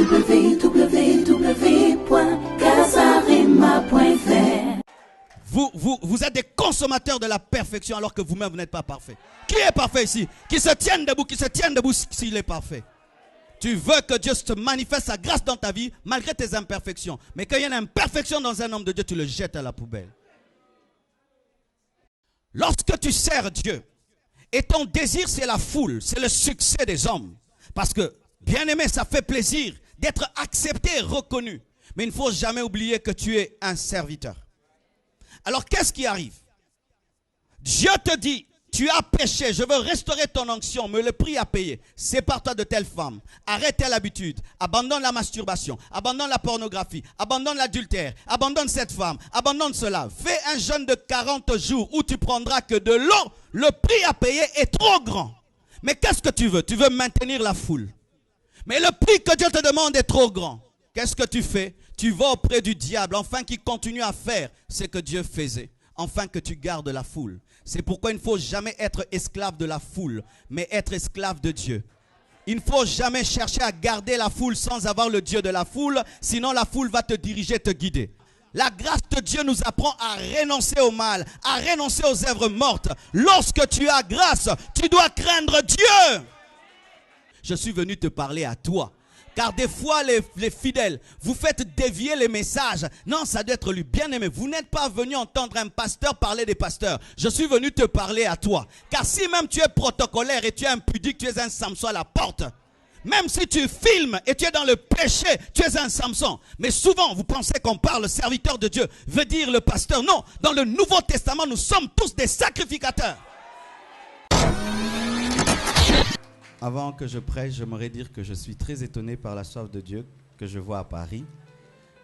www.casarima.fr. Vous êtes des consommateurs de la perfection alors que vous-même vous n'êtes pas parfait. Qui est parfait ici? Qui se tienne debout s'il est parfait. Tu veux que Dieu te manifeste sa grâce dans ta vie malgré tes imperfections. Mais quand il y a une imperfection dans un homme de Dieu, tu le jettes à la poubelle. Lorsque tu sers Dieu et ton désir c'est la foule, c'est le succès des hommes. Parce que, bien aimé, ça fait plaisir d'être accepté et reconnu. Mais il ne faut jamais oublier que tu es un serviteur. Alors qu'est-ce qui arrive? Dieu te dit, tu as péché, je veux restaurer ton onction, mais le prix à payer. Sépare-toi de telle femme, arrête telle habitude, abandonne la masturbation, abandonne la pornographie, abandonne l'adultère, abandonne cette femme, abandonne cela. Fais un jeûne de 40 jours où tu prendras que de l'eau. Le prix à payer est trop grand. Mais qu'est-ce que tu veux? Tu veux maintenir la foule. Mais le prix que Dieu te demande est trop grand. Qu'est-ce que tu fais? Tu vas auprès du diable, afin qu'il continue à faire ce que Dieu faisait, afin que tu gardes la foule. C'est pourquoi il ne faut jamais être esclave de la foule, mais être esclave de Dieu. Il ne faut jamais chercher à garder la foule sans avoir le Dieu de la foule, sinon la foule va te diriger, te guider. La grâce de Dieu nous apprend à renoncer au mal, à renoncer aux œuvres mortes. Lorsque tu as grâce, tu dois craindre Dieu. Je suis venu te parler à toi. Car des fois, les fidèles, vous faites dévier les messages. Non, ça doit être lui. Bien aimé, vous n'êtes pas venu entendre un pasteur parler des pasteurs. Je suis venu te parler à toi. Car si même tu es protocolaire et tu es impudique, tu es un Samson à la porte. Même si tu filmes et tu es dans le péché, tu es un Samson. Mais souvent, vous pensez qu'on parle serviteur de Dieu, veut dire le pasteur. Non, dans le Nouveau Testament, nous sommes tous des sacrificateurs. Avant que je prêche, j'aimerais dire que je suis très étonné par la soif de Dieu que je vois à Paris.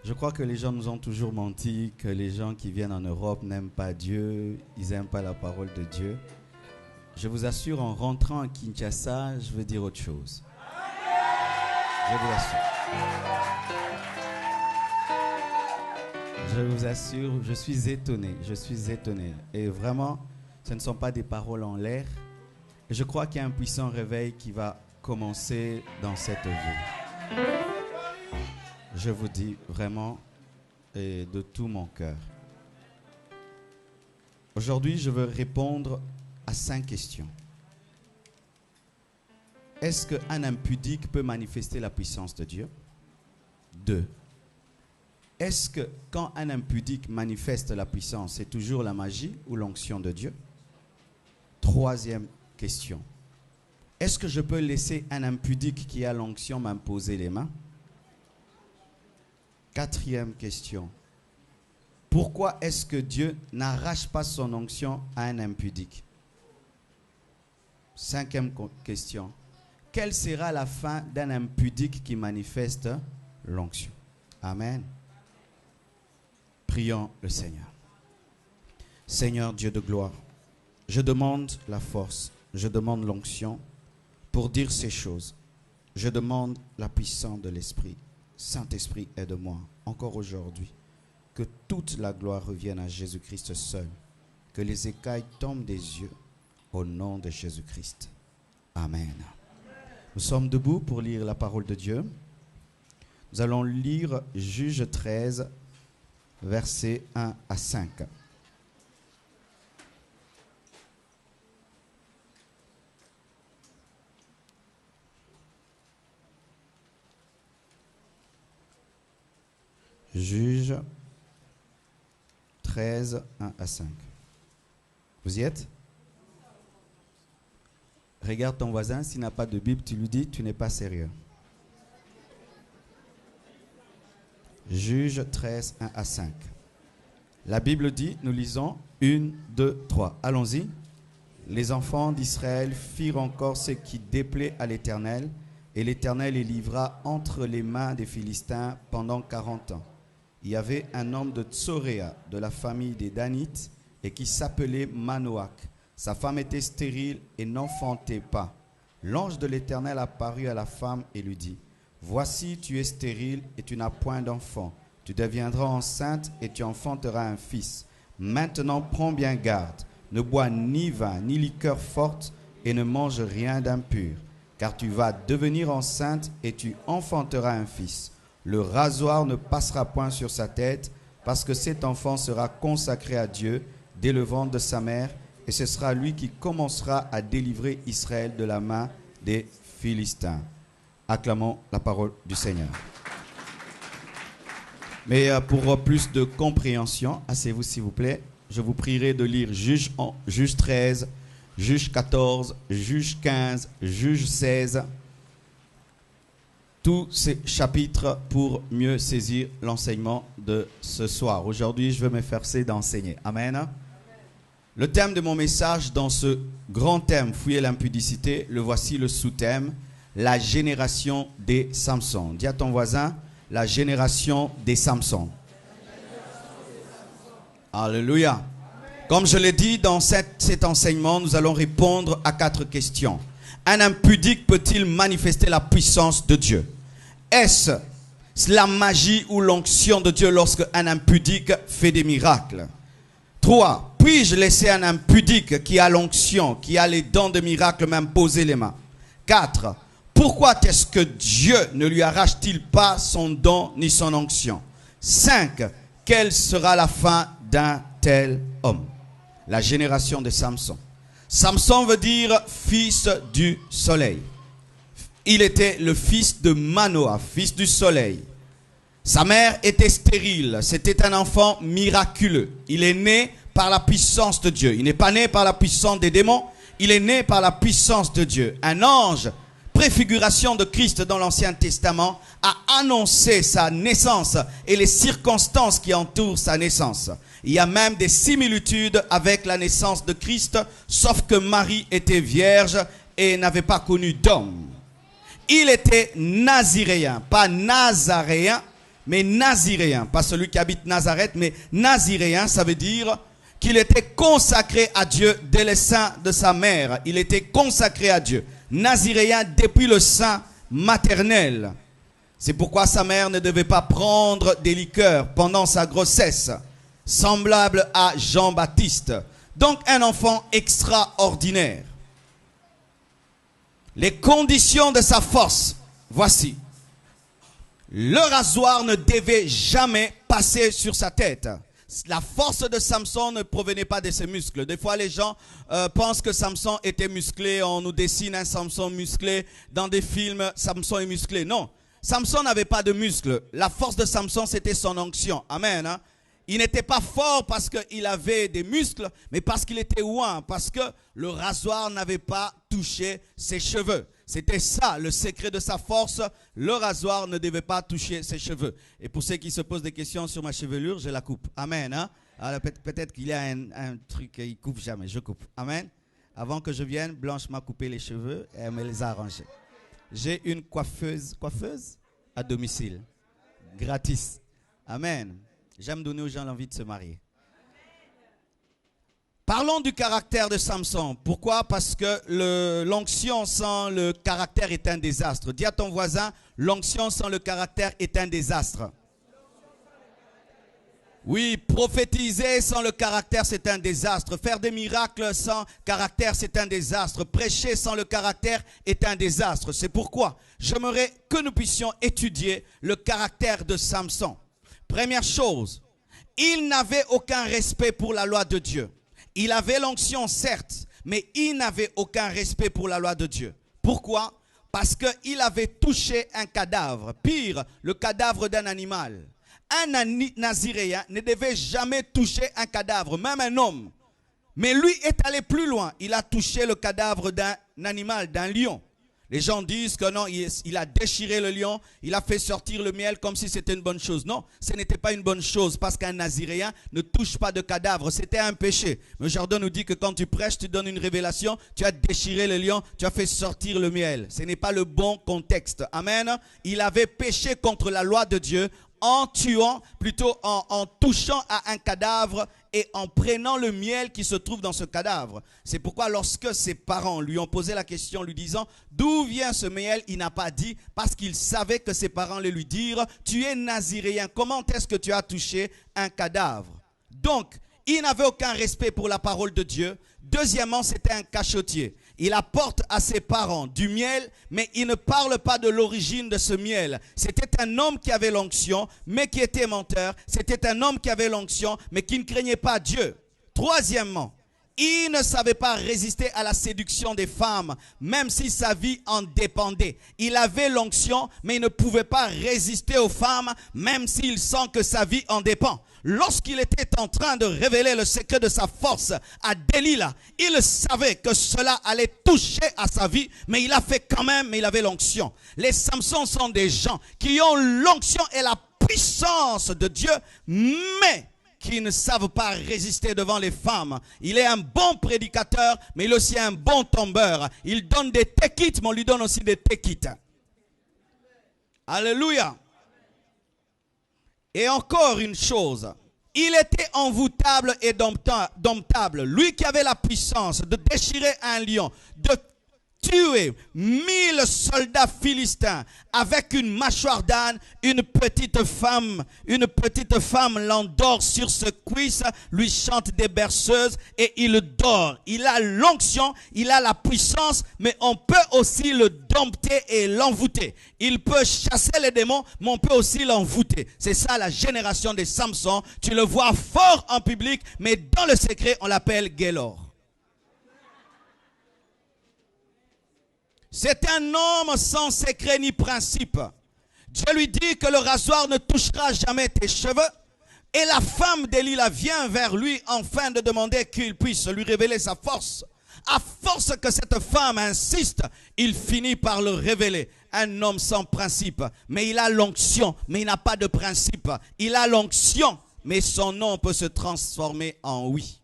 Je crois que les gens nous ont toujours menti, que les gens qui viennent en Europe n'aiment pas Dieu, ils n'aiment pas la parole de Dieu. Je vous assure, en rentrant à Kinshasa, je veux dire autre chose. Je vous assure. Je vous assure, je suis étonné. Et vraiment, ce ne sont pas des paroles en l'air. Je crois qu'il y a un puissant réveil qui va commencer dans cette ville. Je vous dis vraiment et de tout mon cœur. Aujourd'hui, je veux répondre à 5 questions. Est-ce qu'un impudique peut manifester la puissance de Dieu? 2. Est-ce que quand un impudique manifeste la puissance, c'est toujours la magie ou l'onction de Dieu? 3e question. Est-ce que je peux laisser un impudique qui a l'onction m'imposer les mains? 4e question. Pourquoi est-ce que Dieu n'arrache pas son onction à un impudique? 5e question. Quelle sera la fin d'un impudique qui manifeste l'onction? Amen. Prions le Seigneur. Seigneur Dieu de gloire, je demande la force, je demande l'onction pour dire ces choses. Je demande la puissance de l'Esprit. Saint-Esprit, aide-moi encore aujourd'hui. Que toute la gloire revienne à Jésus-Christ seul. Que les écailles tombent des yeux au nom de Jésus-Christ. Amen. Nous sommes debout pour lire la parole de Dieu. Nous allons lire Juge 13, versets 1 à 5. Juge 13, 1 à 5. Vous y êtes? Regarde ton voisin, s'il n'a pas de Bible, tu lui dis, tu n'es pas sérieux. Juge 13, 1 à 5. La Bible dit, nous lisons 1, 2, 3. Allons-y. Les enfants d'Israël firent encore ce qui déplaît à l'Éternel, et l'Éternel les livra entre les mains des Philistins pendant 40 ans. Il y avait un homme de Tsoréa, de la famille des Danites, et qui s'appelait Manoach. Sa femme était stérile et n'enfantait pas. L'ange de l'Éternel apparut à la femme et lui dit, « Voici, tu es stérile et tu n'as point d'enfant. Tu deviendras enceinte et tu enfanteras un fils. Maintenant, prends bien garde. Ne bois ni vin, ni liqueur forte et ne mange rien d'impur. car tu vas devenir enceinte et tu enfanteras un fils. Le rasoir ne passera point sur sa tête, parce que cet enfant sera consacré à Dieu dès le ventre de sa mère, et ce sera lui qui commencera à délivrer Israël de la main des Philistins. Acclamons la parole du Seigneur. Mais pour plus de compréhension, asseyez-vous s'il vous plaît, je vous prierai de lire Juge 13, Juge 14, Juge 15, Juge 16, tous ces chapitres pour mieux saisir l'enseignement de ce soir. Aujourd'hui, je vais m'efforcer d'enseigner. Amen. Le thème de mon message dans ce grand thème, fouiller l'impudicité, le voici le sous-thème, la génération des Samson. Dis à ton voisin, la génération des Samson. Alléluia. Comme je l'ai dit, dans cet enseignement, nous allons répondre à 4 questions. Un impudique peut-il manifester la puissance de Dieu? Est-ce la magie ou l'onction de Dieu lorsque un impudique fait des miracles? 3. Puis-je laisser un impudique qui a l'onction, qui a les dons de miracles, m'imposer les mains? 4. Pourquoi est-ce que Dieu ne lui arrache-t-il pas son don ni son onction? 5. Quelle sera la fin d'un tel homme? La génération de Samson. Samson veut dire fils du soleil. Il était le fils de Manoah, fils du soleil. Sa mère était stérile. C'était un enfant miraculeux. Il est né par la puissance de Dieu. Il n'est pas né par la puissance des démons. Il est né par la puissance de Dieu. Un ange, préfiguration de Christ dans l'Ancien Testament, a annoncé sa naissance et les circonstances qui entourent sa naissance. Il y a même des similitudes avec la naissance de Christ, sauf que Marie était vierge et n'avait pas connu d'homme. Il était naziréen, pas nazaréen, mais naziréen. Pas celui qui habite Nazareth, mais naziréen, ça veut dire qu'il était consacré à Dieu dès le sein de sa mère. Il était consacré à Dieu. Naziréen depuis le sein maternel. C'est pourquoi sa mère ne devait pas prendre des liqueurs pendant sa grossesse, semblable à Jean-Baptiste. Donc un enfant extraordinaire. Les conditions de sa force, voici. Le rasoir ne devait jamais passer sur sa tête. La force de Samson ne provenait pas de ses muscles. Des fois, les gens pensent que Samson était musclé. On nous dessine un Samson musclé. Dans des films, Samson est musclé. Non, Samson n'avait pas de muscles. La force de Samson, c'était son onction. Amen. Hein? Il n'était pas fort parce qu'il avait des muscles, mais parce qu'il était oint, parce que le rasoir n'avait pas touché ses cheveux. C'était ça, le secret de sa force. Le rasoir ne devait pas toucher ses cheveux. Et pour ceux qui se posent des questions sur ma chevelure, je la coupe. Amen. Hein? Alors peut-être qu'il y a un truc qu'il ne coupe jamais. Je coupe. Amen. Avant que je vienne, Blanche m'a coupé les cheveux et elle me les a arrangés. J'ai une coiffeuse à domicile. Gratis. Amen. J'aime donner aux gens l'envie de se marier. Parlons du caractère de Samson. Pourquoi? Parce que l'onction sans le caractère est un désastre. Dis à ton voisin, l'onction sans le caractère est un désastre. Oui, prophétiser sans le caractère, c'est un désastre. Faire des miracles sans caractère, c'est un désastre. Prêcher sans le caractère est un désastre. C'est pourquoi j'aimerais que nous puissions étudier le caractère de Samson. Première chose, il n'avait aucun respect pour la loi de Dieu. Il avait l'onction, certes, mais il n'avait aucun respect pour la loi de Dieu. Pourquoi? Parce qu'il avait touché un cadavre. Pire, le cadavre d'un animal. Un naziréen ne devait jamais toucher un cadavre, même un homme. Mais lui est allé plus loin. Il a touché le cadavre d'un animal, d'un lion. Les gens disent que non, il a déchiré le lion, il a fait sortir le miel comme si c'était une bonne chose. Non, ce n'était pas une bonne chose parce qu'un naziréen ne touche pas de cadavre. C'était un péché. Mais Jordan nous dit que quand tu prêches, tu donnes une révélation, tu as déchiré le lion, tu as fait sortir le miel. Ce n'est pas le bon contexte. Amen. Il avait péché contre la loi de Dieu en tuant, plutôt en touchant à un cadavre et en prenant le miel qui se trouve dans ce cadavre. C'est pourquoi lorsque ses parents lui ont posé la question lui disant « D'où vient ce miel ?» Il n'a pas dit parce qu'il savait que ses parents allaient lui dire « Tu es naziréen, comment est-ce que tu as touché un cadavre ?» Donc, il n'avait aucun respect pour la parole de Dieu. Deuxièmement, c'était un cachotier. Il apporte à ses parents du miel, mais il ne parle pas de l'origine de ce miel. C'était un homme qui avait l'onction, mais qui était menteur. C'était un homme qui avait l'onction, mais qui ne craignait pas Dieu. Troisièmement, il ne savait pas résister à la séduction des femmes, même si sa vie en dépendait. Il avait l'onction, mais il ne pouvait pas résister aux femmes, même s'il sent que sa vie en dépend. Lorsqu'il était en train de révéler le secret de sa force à Delilah, il savait que cela allait toucher à sa vie, mais il a fait quand même, mais il avait l'onction. Les Samsons sont des gens qui ont l'onction et la puissance de Dieu, mais qui ne savent pas résister devant les femmes. Il est un bon prédicateur, mais il est aussi un bon tombeur. Il donne des tekites, mais on lui donne aussi des tekites. Alléluia. Et encore une chose, il était envoûtable et domptable. Lui qui avait la puissance de déchirer un lion, de tuer 1000 soldats philistins avec une mâchoire d'âne, une petite femme l'endort sur ce cuisse, lui chante des berceuses et il dort. Il a l'onction, il a la puissance, mais on peut aussi le dompter et l'envoûter. Il peut chasser les démons, mais on peut aussi l'envoûter. C'est ça la génération des Samson. Tu le vois fort en public, mais dans le secret, on l'appelle Gélor. C'est un homme sans secret ni principe. Dieu lui dit que le rasoir ne touchera jamais tes cheveux. Et la femme d'Élila vient vers lui afin de demander qu'il puisse lui révéler sa force. À force que cette femme insiste, il finit par le révéler. Un homme sans principe. Mais il a l'onction, mais il n'a pas de principe. Il a l'onction, mais son nom peut se transformer en oui.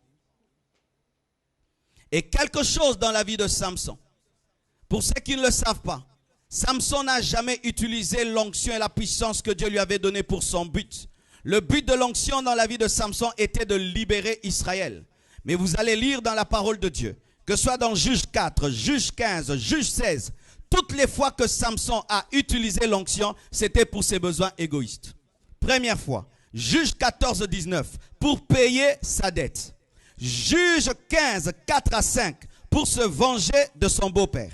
Et quelque chose dans la vie de Samson. Pour ceux qui ne le savent pas, Samson n'a jamais utilisé l'onction et la puissance que Dieu lui avait donnée pour son but. Le but de l'onction dans la vie de Samson était de libérer Israël. Mais vous allez lire dans la parole de Dieu, que ce soit dans Juge 4, Juge 15, Juge 16, toutes les fois que Samson a utilisé l'onction, c'était pour ses besoins égoïstes. Première fois, Juge 14, 19, pour payer sa dette. Juge 15, 4 à 5, pour se venger de son beau-père.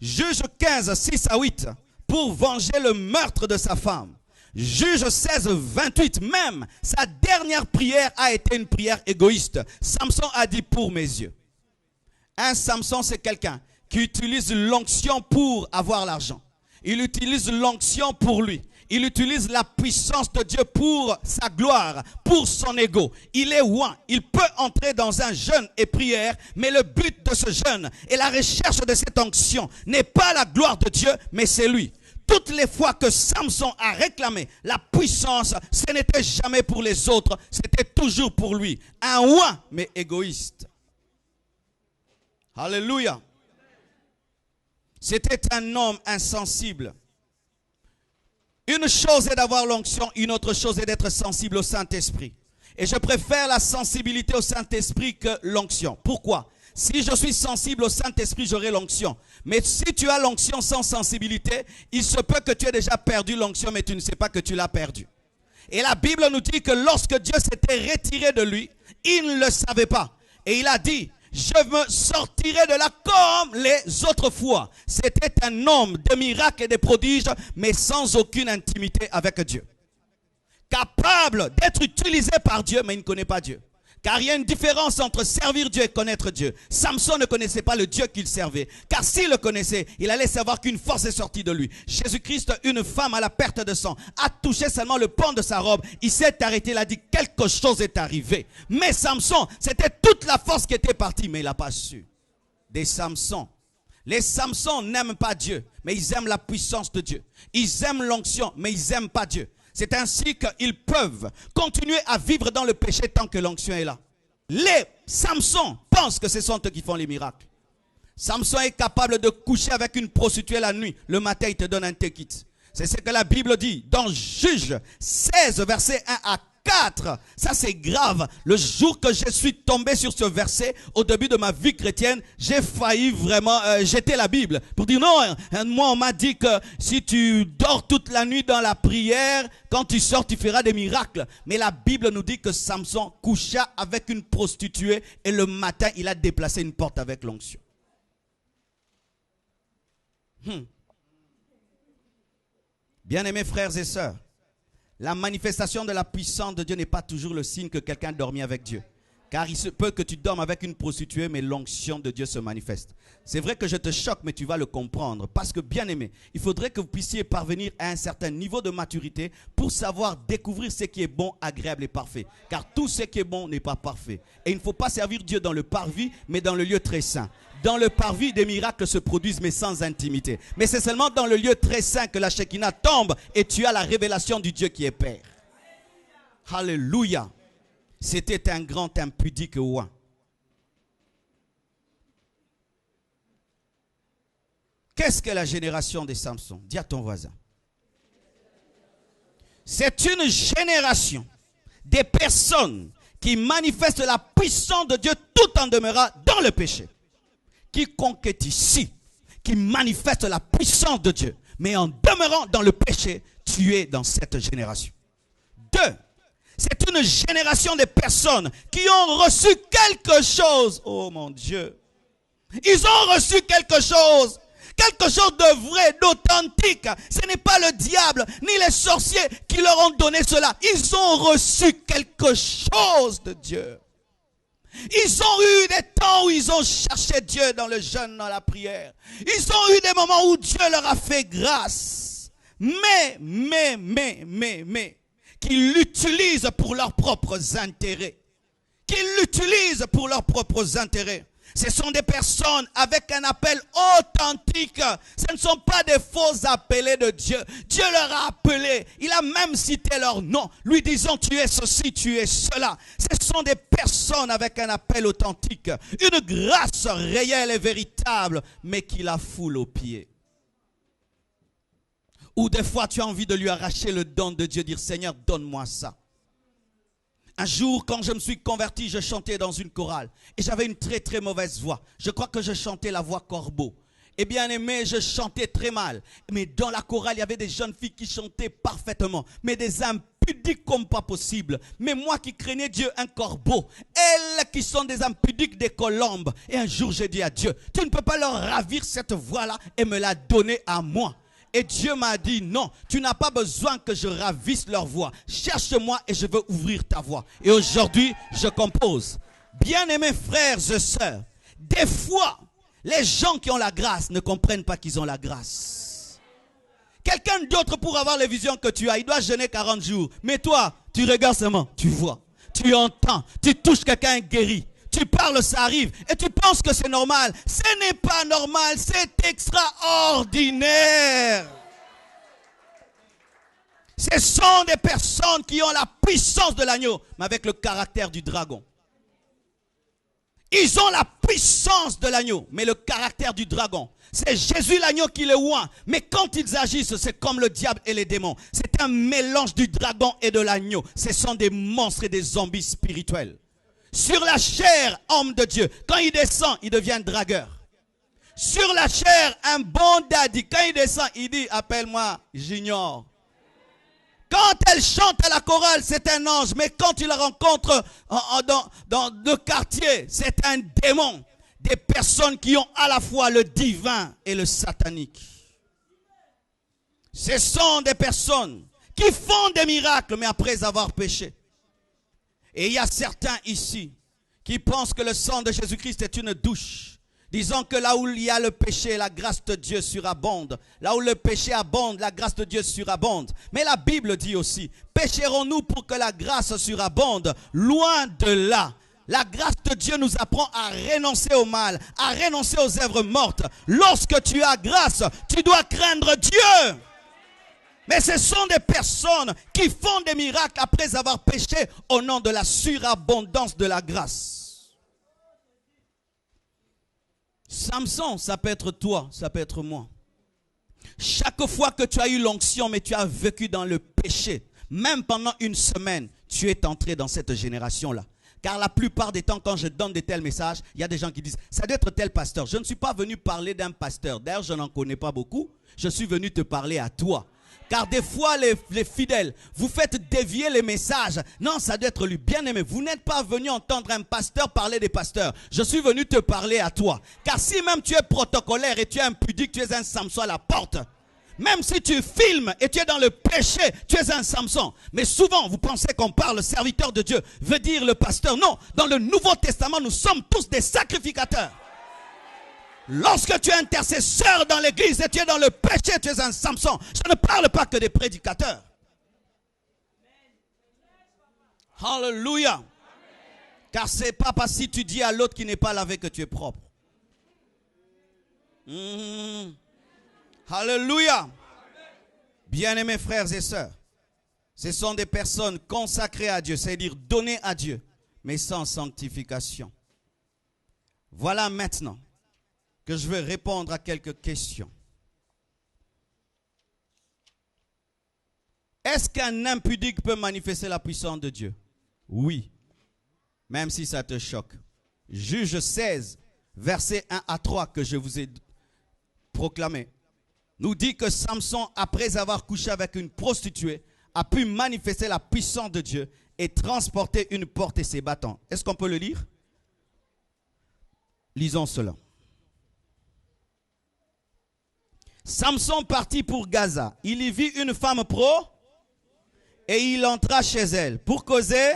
Juge 15, 6 à 8, pour venger le meurtre de sa femme. Juge 16, 28, même sa dernière prière a été une prière égoïste. Samson a dit pour mes yeux. Un Samson, c'est quelqu'un qui utilise l'onction pour avoir l'argent. Il utilise l'onction pour lui. Il utilise la puissance de Dieu pour sa gloire, pour son ego. Il est oint. Il peut entrer dans un jeûne et prière, mais le but de ce jeûne et la recherche de cette onction n'est pas la gloire de Dieu, mais c'est lui. Toutes les fois que Samson a réclamé la puissance, ce n'était jamais pour les autres, c'était toujours pour lui. Un oint, mais égoïste. Alléluia. C'était un homme insensible. Une chose est d'avoir l'onction, une autre chose est d'être sensible au Saint-Esprit. Et je préfère la sensibilité au Saint-Esprit que l'onction. Pourquoi? Si je suis sensible au Saint-Esprit, j'aurai l'onction. Mais si tu as l'onction sans sensibilité, il se peut que tu aies déjà perdu l'onction, mais tu ne sais pas que tu l'as perdu. Et la Bible nous dit que lorsque Dieu s'était retiré de lui, il ne le savait pas. Et il a dit, je me sortirai de là comme les autres fois. C'était un homme de miracles et de prodiges, mais sans aucune intimité avec Dieu. Capable d'être utilisé par Dieu, mais il ne connaît pas Dieu. Car il y a une différence entre servir Dieu et connaître Dieu. Samson ne connaissait pas le Dieu qu'il servait. Car s'il le connaissait, il allait savoir qu'une force est sortie de lui. Jésus-Christ, une femme à la perte de sang, a touché seulement le pan de sa robe. Il s'est arrêté, il a dit quelque chose est arrivé. Mais Samson, c'était toute la force qui était partie, mais il n'a pas su. Des Samsons. Les Samsons n'aiment pas Dieu, mais ils aiment la puissance de Dieu. Ils aiment l'onction, mais ils n'aiment pas Dieu. C'est ainsi qu'ils peuvent continuer à vivre dans le péché tant que l'onction est là. Les Samsons pensent que ce sont eux qui font les miracles. Samson est capable de coucher avec une prostituée la nuit. Le matin, il te donne un tekit. C'est ce que la Bible dit dans Juge 16, versets 1 à 4. Ça, c'est grave. Le jour que je suis tombé sur ce verset, au début de ma vie chrétienne, j'ai failli vraiment jeter la Bible. Pour dire non, moi on m'a dit que si tu dors toute la nuit dans la prière, quand tu sors, tu feras des miracles. Mais la Bible nous dit que Samson coucha avec une prostituée et le matin, il a déplacé une porte avec l'onction. Bien-aimés frères et sœurs, la manifestation de la puissance de Dieu n'est pas toujours le signe que quelqu'un dormit avec Dieu. Car il se peut que tu dormes avec une prostituée, mais l'onction de Dieu se manifeste. C'est vrai que je te choque, mais tu vas le comprendre. Parce que, bien aimé, il faudrait que vous puissiez parvenir à un certain niveau de maturité pour savoir découvrir ce qui est bon, agréable et parfait. Car tout ce qui est bon n'est pas parfait. Et il ne faut pas servir Dieu dans le parvis, mais dans le lieu très saint. Dans le parvis, des miracles se produisent, mais sans intimité. Mais c'est seulement dans le lieu très saint que la Shekinah tombe et tu as la révélation du Dieu qui est Père. Alléluia. C'était un grand impudique roi. Qu'est-ce que la génération des Samson? Dis à ton voisin. C'est une génération des personnes qui manifestent la puissance de Dieu tout en demeurant dans le péché. Quiconque est ici, qui manifeste la puissance de Dieu, mais en demeurant dans le péché, tu es dans cette génération. 2. C'est une génération de personnes qui ont reçu quelque chose. Oh mon Dieu. Ils ont reçu quelque chose. Quelque chose de vrai, d'authentique. Ce n'est pas le diable ni les sorciers qui leur ont donné cela. Ils ont reçu quelque chose de Dieu. Ils ont eu des temps où ils ont cherché Dieu dans le jeûne, dans la prière. Ils ont eu des moments où Dieu leur a fait grâce. Mais, qu'ils l'utilisent pour leurs propres intérêts. Qu'ils l'utilisent pour leurs propres intérêts. Ce sont des personnes avec un appel authentique. Ce ne sont pas des faux appelés de Dieu. Dieu leur a appelé. Il a même cité leur nom, lui disant tu es ceci, tu es cela. Ce sont des personnes avec un appel authentique. Une grâce réelle et véritable, mais qui la foule aux pieds. Ou des fois tu as envie de lui arracher le don de Dieu, dire Seigneur, donne-moi ça. Un jour, quand je me suis converti, je chantais dans une chorale. Et j'avais une très très mauvaise voix. Je crois que je chantais la voix corbeau. Et bien aimé, je chantais très mal. Mais dans la chorale, il y avait des jeunes filles qui chantaient parfaitement. Mais des impudiques comme pas possible. Mais moi qui craignais Dieu, un corbeau. Elles qui sont des impudiques, des colombes. Et un jour, j'ai dit à Dieu, tu ne peux pas leur ravir cette voix-là et me la donner à moi. Et Dieu m'a dit, non, tu n'as pas besoin que je ravisse leur voix. Cherche-moi et je veux ouvrir ta voix. Et aujourd'hui, je compose. Bien-aimés frères et sœurs, des fois, les gens qui ont la grâce ne comprennent pas qu'ils ont la grâce. Quelqu'un d'autre pour avoir les visions que tu as, il doit jeûner 40 jours. Mais toi, tu regardes seulement, tu vois, tu entends, tu touches quelqu'un guéri. Tu parles, ça arrive. Et tu penses que c'est normal. Ce n'est pas normal. C'est extraordinaire. Ce sont des personnes qui ont la puissance de l'agneau, mais avec le caractère du dragon. Ils ont la puissance de l'agneau, mais le caractère du dragon. C'est Jésus l'agneau qui les oint. Mais quand ils agissent, c'est comme le diable et les démons. C'est un mélange du dragon et de l'agneau. Ce sont des monstres et des zombies spirituels. Sur la chair, homme de Dieu, quand il descend, il devient dragueur. Sur la chair, un bon daddy, quand il descend, il dit, appelle-moi Junior. Quand elle chante à la chorale, c'est un ange. Mais quand tu la rencontres dans le quartier, c'est un démon. Des personnes qui ont à la fois le divin et le satanique. Ce sont des personnes qui font des miracles, mais après avoir péché. Et il y a certains ici qui pensent que le sang de Jésus-Christ est une douche. Disant que là où il y a le péché, la grâce de Dieu surabonde. Là où le péché abonde, la grâce de Dieu surabonde. Mais la Bible dit aussi, pécherons-nous pour que la grâce surabonde? Loin de là. La grâce de Dieu nous apprend à renoncer au mal, à renoncer aux œuvres mortes. Lorsque tu as grâce, tu dois craindre Dieu. Mais ce sont des personnes qui font des miracles après avoir péché au nom de la surabondance de la grâce. Samson, ça peut être toi, ça peut être moi. Chaque fois que tu as eu l'onction, mais tu as vécu dans le péché, même pendant une semaine, tu es entré dans cette génération-là. Car la plupart des temps, quand je donne de tels messages, il y a des gens qui disent, ça doit être tel pasteur. Je ne suis pas venu parler d'un pasteur. D'ailleurs, je n'en connais pas beaucoup. Je suis venu te parler à toi. Car des fois, les fidèles, vous faites dévier les messages. Non, ça doit être lui. Bien aimé, vous n'êtes pas venu entendre un pasteur parler des pasteurs. Je suis venu te parler à toi. Car si même tu es protocolaire et tu es impudique, tu es un Samson à la porte. Même si tu filmes et tu es dans le péché, tu es un Samson. Mais souvent, vous pensez qu'on parle serviteur de Dieu, veut dire le pasteur. Non, dans le Nouveau Testament, nous sommes tous des sacrificateurs. Lorsque tu es intercesseur dans l'église et tu es dans le péché, tu es un Samson. Je ne parle pas que des prédicateurs. Alléluia. Car c'est pas parce que si tu dis à l'autre qui n'est pas lavé que tu es propre. Alléluia. Bien-aimés frères et sœurs, ce sont des personnes consacrées à Dieu, c'est-à-dire données à Dieu, mais sans sanctification. Voilà maintenant que je vais répondre à quelques questions. Est-ce qu'un impudique peut manifester la puissance de Dieu? Oui, même si ça te choque. Juge 16, versets 1 à 3 que je vous ai proclamé, nous dit que Samson, après avoir couché avec une prostituée, a pu manifester la puissance de Dieu et transporter une porte et ses bâtons. Est-ce qu'on peut le lire? Lisons cela. Samson partit pour Gaza. Il y vit une femme et il entra chez elle. Pour causer,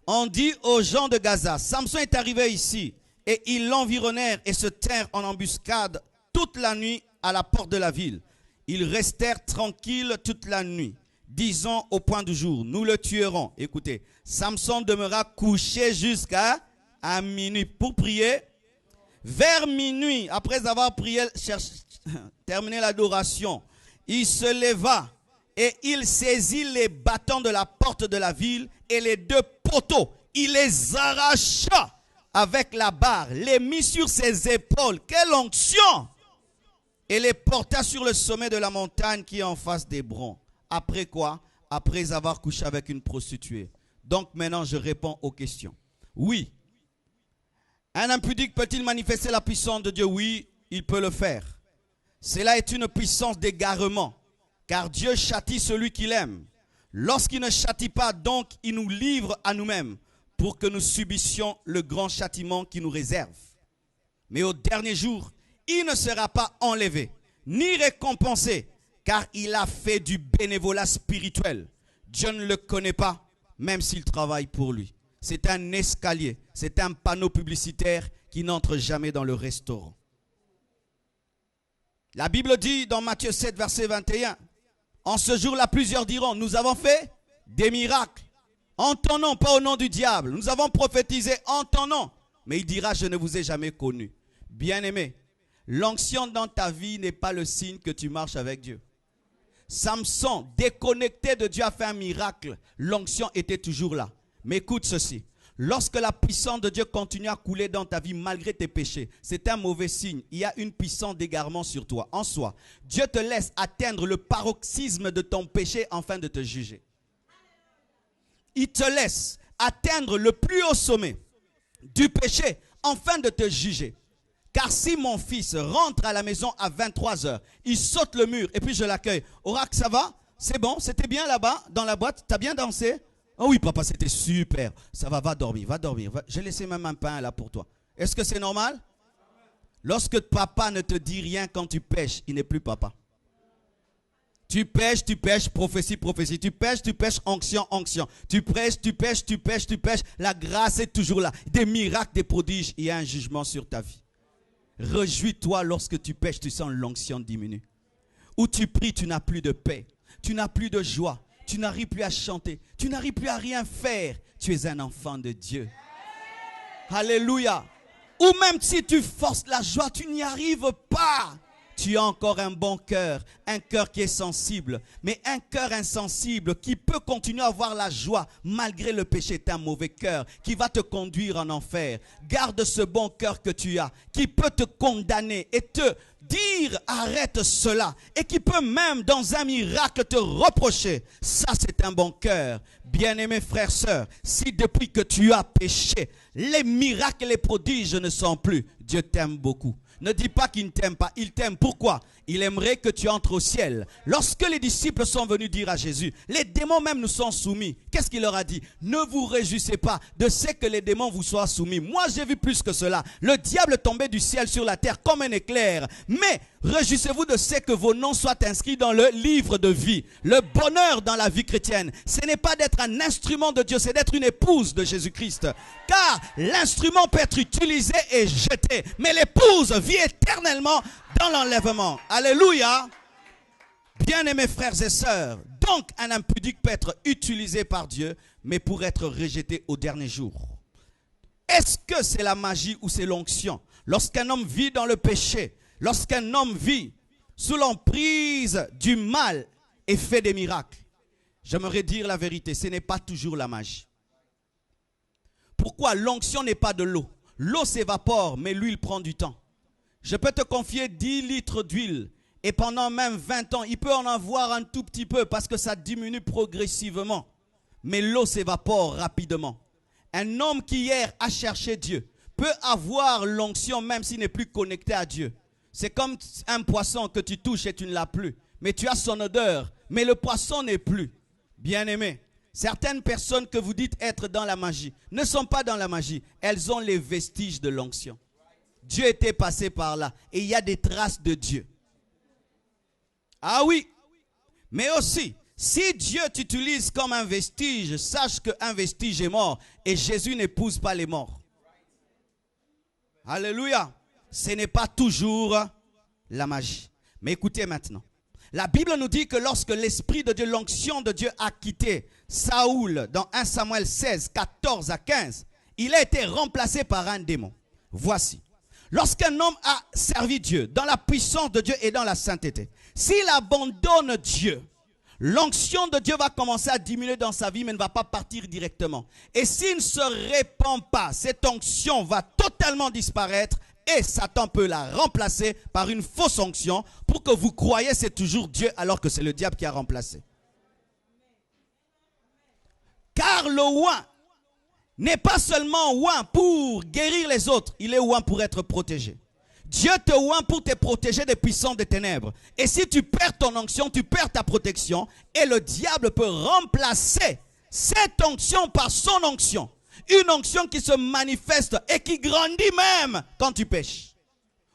on dit aux gens de Gaza, Samson est arrivé ici. Et ils l'environnèrent et se tinrent en embuscade toute la nuit à la porte de la ville. Ils restèrent tranquilles toute la nuit, disant au point du jour, nous le tuerons. Écoutez, Samson demeura couché jusqu'à minuit pour prier. Vers minuit, après avoir prié, terminé l'adoration, il se leva et il saisit les bâtons de la porte de la ville et les deux poteaux. Il les arracha avec la barre, les mit sur ses épaules. Quelle onction! Et les porta sur le sommet de la montagne qui est en face d'Hébron. Après quoi? Après avoir couché avec une prostituée. Donc maintenant, je réponds aux questions. Oui. Un impudique peut-il manifester la puissance de Dieu? Oui, il peut le faire. Cela est une puissance d'égarement, car Dieu châtie celui qu'il aime. Lorsqu'il ne châtie pas, donc, il nous livre à nous-mêmes pour que nous subissions le grand châtiment qu'il nous réserve. Mais au dernier jour, il ne sera pas enlevé, ni récompensé, car il a fait du bénévolat spirituel. Dieu ne le connaît pas, même s'il travaille pour lui. C'est un escalier, c'est un panneau publicitaire qui n'entre jamais dans le restaurant. La Bible dit dans Matthieu 7, verset 21, en ce jour-là, plusieurs diront, nous avons fait des miracles en ton nom, pas au nom du diable. Nous avons prophétisé en ton nom. Mais il dira, je ne vous ai jamais connu. Bien-aimé, l'onction dans ta vie n'est pas le signe que tu marches avec Dieu. Samson, déconnecté de Dieu, a fait un miracle. L'onction était toujours là. Mais écoute ceci. Lorsque la puissance de Dieu continue à couler dans ta vie malgré tes péchés, c'est un mauvais signe. Il y a une puissance d'égarement sur toi. En soi, Dieu te laisse atteindre le paroxysme de ton péché afin de te juger. Il te laisse atteindre le plus haut sommet du péché afin de te juger. Car si mon fils rentre à la maison à 23 h, il saute le mur et puis je l'accueille. Oracle, ça va? C'est bon? C'était bien là-bas dans la boîte? T'as bien dansé? Oh oui, papa, c'était super. Ça va dormir, va dormir. J'ai laissé même un pain là pour toi. Est-ce que c'est normal? Lorsque papa ne te dit rien quand tu pêches, il n'est plus papa. Tu pêches, prophétie, prophétie. Tu pêches, onction, onction. Tu pêches. La grâce est toujours là. Des miracles, des prodiges, il y a un jugement sur ta vie. Réjouis-toi lorsque tu pêches, tu sens l'onction diminuer. Où tu pries, tu n'as plus de paix. Tu n'as plus de joie. Tu n'arrives plus à chanter. Tu n'arrives plus à rien faire. Tu es un enfant de Dieu. Alléluia. Ou même si tu forces la joie, tu n'y arrives pas. Tu as encore un bon cœur, un cœur qui est sensible. Mais un cœur insensible qui peut continuer à avoir la joie malgré le péché est un mauvais cœur qui va te conduire en enfer. Garde ce bon cœur que tu as qui peut te condamner et te dire arrête cela et qui peut même dans un miracle te reprocher. Ça c'est un bon cœur. Bien-aimés frères, sœurs, si depuis que tu as péché, les miracles et les prodiges ne sont plus, Dieu t'aime beaucoup. Ne dis pas qu'il ne t'aime pas. Il t'aime. Pourquoi? Il aimerait que tu entres au ciel. Lorsque les disciples sont venus dire à Jésus, les démons même nous sont soumis. Qu'est-ce qu'il leur a dit? Ne vous réjouissez pas de ce que les démons vous soient soumis. Moi, j'ai vu plus que cela. Le diable tombait du ciel sur la terre comme un éclair. Mais réjouissez-vous de ce que vos noms soient inscrits dans le livre de vie. Le bonheur dans la vie chrétienne, ce n'est pas d'être un instrument de Dieu, c'est d'être une épouse de Jésus-Christ. Car l'instrument peut être utilisé et jeté, mais l'épouse vit éternellement dans l'enlèvement. Alléluia. Bien-aimés frères et sœurs, donc un impudique peut être utilisé par Dieu, mais pour être rejeté au dernier jour. Est-ce que c'est la magie ou c'est l'onction? Lorsqu'un homme vit dans le péché, lorsqu'un homme vit sous l'emprise du mal et fait des miracles, j'aimerais dire la vérité, ce n'est pas toujours la magie. Pourquoi? L'onction n'est pas de l'eau. L'eau s'évapore, mais l'huile prend du temps. Je peux te confier 10 litres d'huile et pendant même 20 ans, il peut en avoir un tout petit peu parce que ça diminue progressivement. Mais l'eau s'évapore rapidement. Un homme qui hier a cherché Dieu peut avoir l'onction même s'il n'est plus connecté à Dieu. C'est comme un poisson que tu touches et tu ne l'as plus. Mais tu as son odeur, mais le poisson n'est plus. Bien-aimé, certaines personnes que vous dites être dans la magie ne sont pas dans la magie. Elles ont les vestiges de l'onction. Dieu était passé par là et il y a des traces de Dieu. Ah oui, mais aussi, si Dieu t'utilise comme un vestige, sache qu'un vestige est mort et Jésus n'épouse pas les morts. Alléluia. Ce n'est pas toujours la magie. Mais écoutez maintenant. La Bible nous dit que lorsque l'Esprit de Dieu, l'onction de Dieu a quitté Saoul dans 1 Samuel 16, 14 à 15, il a été remplacé par un démon. Voici. Lorsqu'un homme a servi Dieu dans la puissance de Dieu et dans la sainteté, s'il abandonne Dieu, l'onction de Dieu va commencer à diminuer dans sa vie, mais ne va pas partir directement. Et s'il ne se répand pas, cette onction va totalement disparaître et Satan peut la remplacer par une fausse onction pour que vous croyez c'est toujours Dieu alors que c'est le diable qui a remplacé. Car le oint n'est pas seulement oint pour guérir les autres, il est oint pour être protégé. Dieu te oint pour te protéger des puissants des ténèbres. Et si tu perds ton onction, tu perds ta protection. Et le diable peut remplacer cette onction par son onction. Une onction qui se manifeste et qui grandit même quand tu pêches.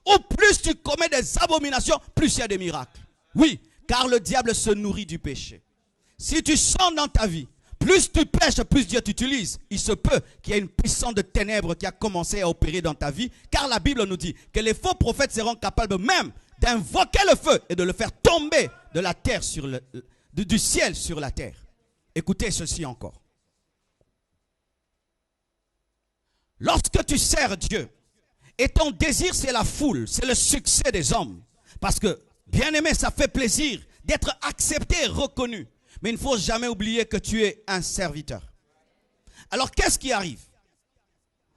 Au plus tu commets des abominations, plus il y a des miracles. Oui, car le diable se nourrit du péché. Si tu sens dans ta vie, plus tu pêches, plus Dieu t'utilise. Il se peut qu'il y ait une puissance de ténèbres qui a commencé à opérer dans ta vie. Car la Bible nous dit que les faux prophètes seront capables même d'invoquer le feu et de le faire tomber de la terre du ciel sur la terre. Écoutez ceci encore. Lorsque tu sers Dieu et ton désir c'est la foule, c'est le succès des hommes. Parce que, bien aimé, ça fait plaisir d'être accepté et reconnu. Mais il ne faut jamais oublier que tu es un serviteur. Alors qu'est-ce qui arrive?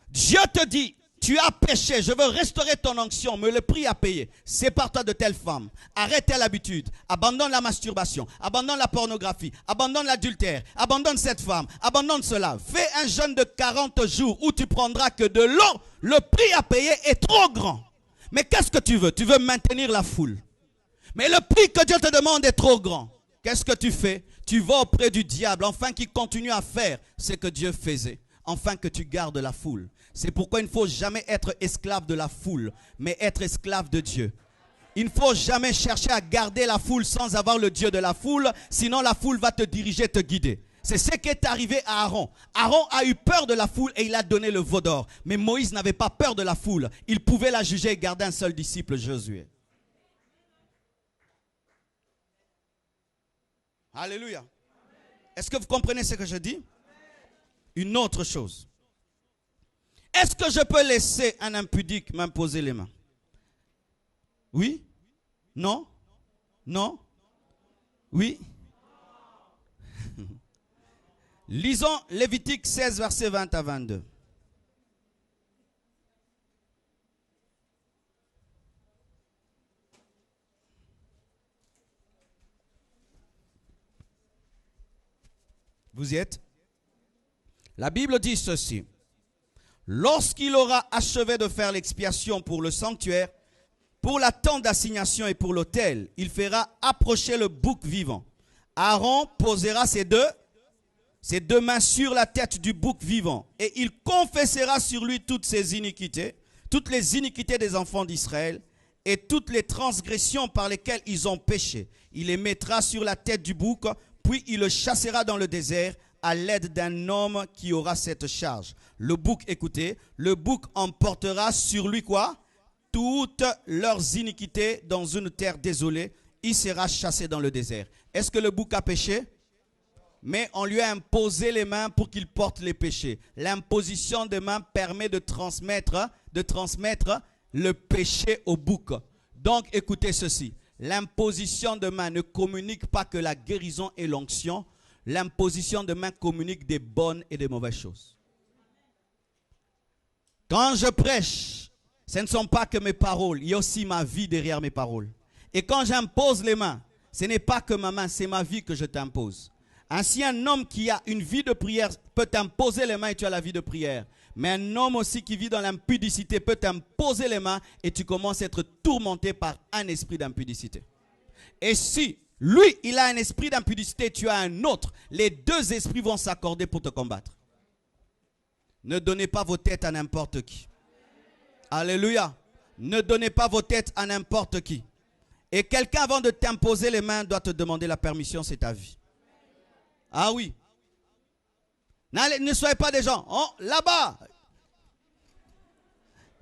Dieu te dit, tu as péché, je veux restaurer ton onction, mais le prix à payer. Sépare-toi de telle femme, arrête telle habitude, abandonne la masturbation, abandonne la pornographie, abandonne l'adultère, abandonne cette femme, abandonne cela. Fais un jeûne de 40 jours où tu prendras que de l'eau. Le prix à payer est trop grand. Mais qu'est-ce que tu veux? Tu veux maintenir la foule. Mais le prix que Dieu te demande est trop grand. Qu'est-ce que tu fais? Tu vas auprès du diable, afin qu'il continue à faire ce que Dieu faisait, afin que tu gardes la foule. C'est pourquoi il ne faut jamais être esclave de la foule, mais être esclave de Dieu. Il ne faut jamais chercher à garder la foule sans avoir le Dieu de la foule, sinon la foule va te diriger, te guider. C'est ce qui est arrivé à Aaron. Aaron a eu peur de la foule et il a donné le veau d'or. Mais Moïse n'avait pas peur de la foule. Il pouvait la juger et garder un seul disciple, Josué. Alléluia. Est-ce que vous comprenez ce que je dis? Une autre chose. Est-ce que je peux laisser un impudique m'imposer les mains? Oui? Non? Non? Oui? Lisons Lévitique 16, versets 20 à 22. Vous y êtes? La Bible dit ceci. Lorsqu'il aura achevé de faire l'expiation pour le sanctuaire, Pour la tente d'assignation et pour l'autel, il fera approcher le bouc vivant. Aaron posera ses deux mains sur la tête du bouc vivant et il confessera sur lui toutes ses iniquités, toutes les iniquités des enfants d'Israël et toutes les transgressions par lesquelles ils ont péché. Il les mettra sur la tête du bouc, puis il le chassera dans le désert à l'aide d'un homme qui aura cette charge. Le bouc, écoutez, le bouc emportera sur lui quoi? Toutes leurs iniquités dans une terre désolée. Il sera chassé dans le désert. Est-ce que le bouc a péché? Mais on lui a imposé les mains pour qu'il porte les péchés. L'imposition des mains permet de transmettre le péché au bouc. Donc écoutez ceci. L'imposition de main ne communique pas que la guérison et l'onction. L'imposition de main communique des bonnes et des mauvaises choses. Quand je prêche, ce ne sont pas que mes paroles, il y a aussi ma vie derrière mes paroles. Et quand j'impose les mains, ce n'est pas que ma main, c'est ma vie que je t'impose. Ainsi, un homme qui a une vie de prière peut t'imposer les mains et tu as la vie de prière. Mais un homme aussi qui vit dans l'impudicité peut t'imposer les mains et tu commences à être tourmenté par un esprit d'impudicité. Et si lui, il a un esprit d'impudicité, tu as un autre, les deux esprits vont s'accorder pour te combattre. Ne donnez pas vos têtes à n'importe qui. Alléluia. Ne donnez pas vos têtes à n'importe qui. Et quelqu'un, avant de t'imposer les mains, doit te demander la permission, c'est ta vie. Ah oui. Ne soyez pas des gens. Oh, là-bas.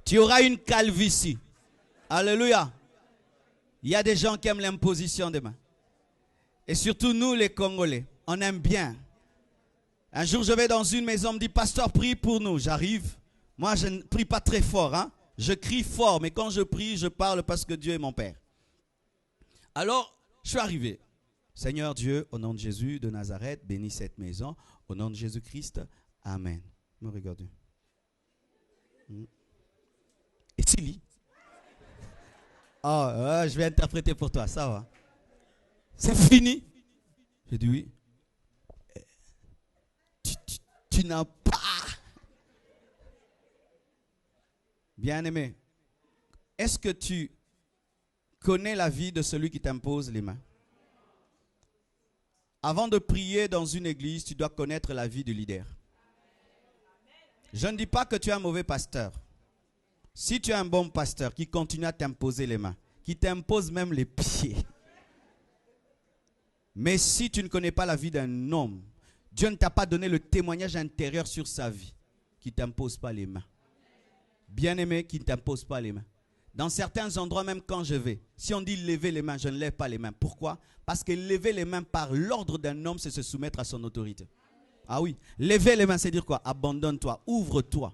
Tu auras une calvitie. Alléluia. Il y a des gens qui aiment l'imposition des mains. Et surtout nous, les Congolais, on aime bien. Un jour, je vais dans une maison, on me dit, pasteur, prie pour nous. J'arrive. Moi, je ne prie pas très fort. Hein? Je crie fort, mais quand je prie, je parle parce que Dieu est mon Père. Alors, je suis arrivé. Seigneur Dieu, au nom de Jésus de Nazareth, bénis cette maison. Au nom de Jésus-Christ, Amen. Me regardez. Et tu lis? Oh, je vais interpréter pour toi, ça va. C'est fini. J'ai dit oui. Tu n'as pas. Bien-aimé, est-ce que tu connais la vie de celui qui t'impose les mains? Avant de prier dans une église, tu dois connaître la vie du leader. Je ne dis pas que tu es un mauvais pasteur. Si tu es un bon pasteur qui continue à t'imposer les mains, qui t'impose même les pieds. Mais si tu ne connais pas la vie d'un homme, Dieu ne t'a pas donné le témoignage intérieur sur sa vie, qui ne t'impose pas les mains. Bien-aimé, qui ne t'impose pas les mains. Dans certains endroits, même quand je vais, si on dit lever les mains, je ne lève pas les mains. Pourquoi? Parce que lever les mains par l'ordre d'un homme, c'est se soumettre à son autorité. Ah oui, lever les mains, c'est dire quoi? Abandonne-toi, ouvre-toi.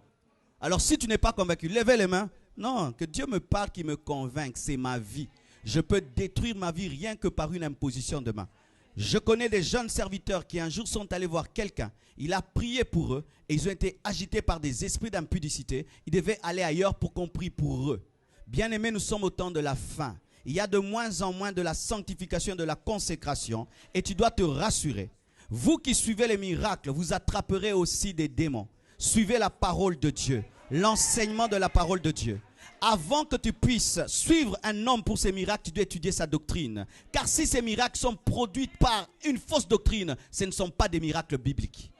Alors si tu n'es pas convaincu, lever les mains, non, que Dieu me parle, qu'il me convainque, c'est ma vie. Je peux détruire ma vie rien que par une imposition de main. Je connais des jeunes serviteurs qui un jour sont allés voir quelqu'un. Il a prié pour eux et ils ont été agités par des esprits d'impudicité. Ils devaient aller ailleurs pour qu'on prie pour eux. Bien-aimés, nous sommes au temps de la fin. Il y a de moins en moins de la sanctification et de la consécration. Et tu dois te rassurer. Vous qui suivez les miracles, vous attraperez aussi des démons. Suivez la parole de Dieu, l'enseignement de la parole de Dieu. Avant que tu puisses suivre un homme pour ses miracles, tu dois étudier sa doctrine. Car si ces miracles sont produits par une fausse doctrine, ce ne sont pas des miracles bibliques.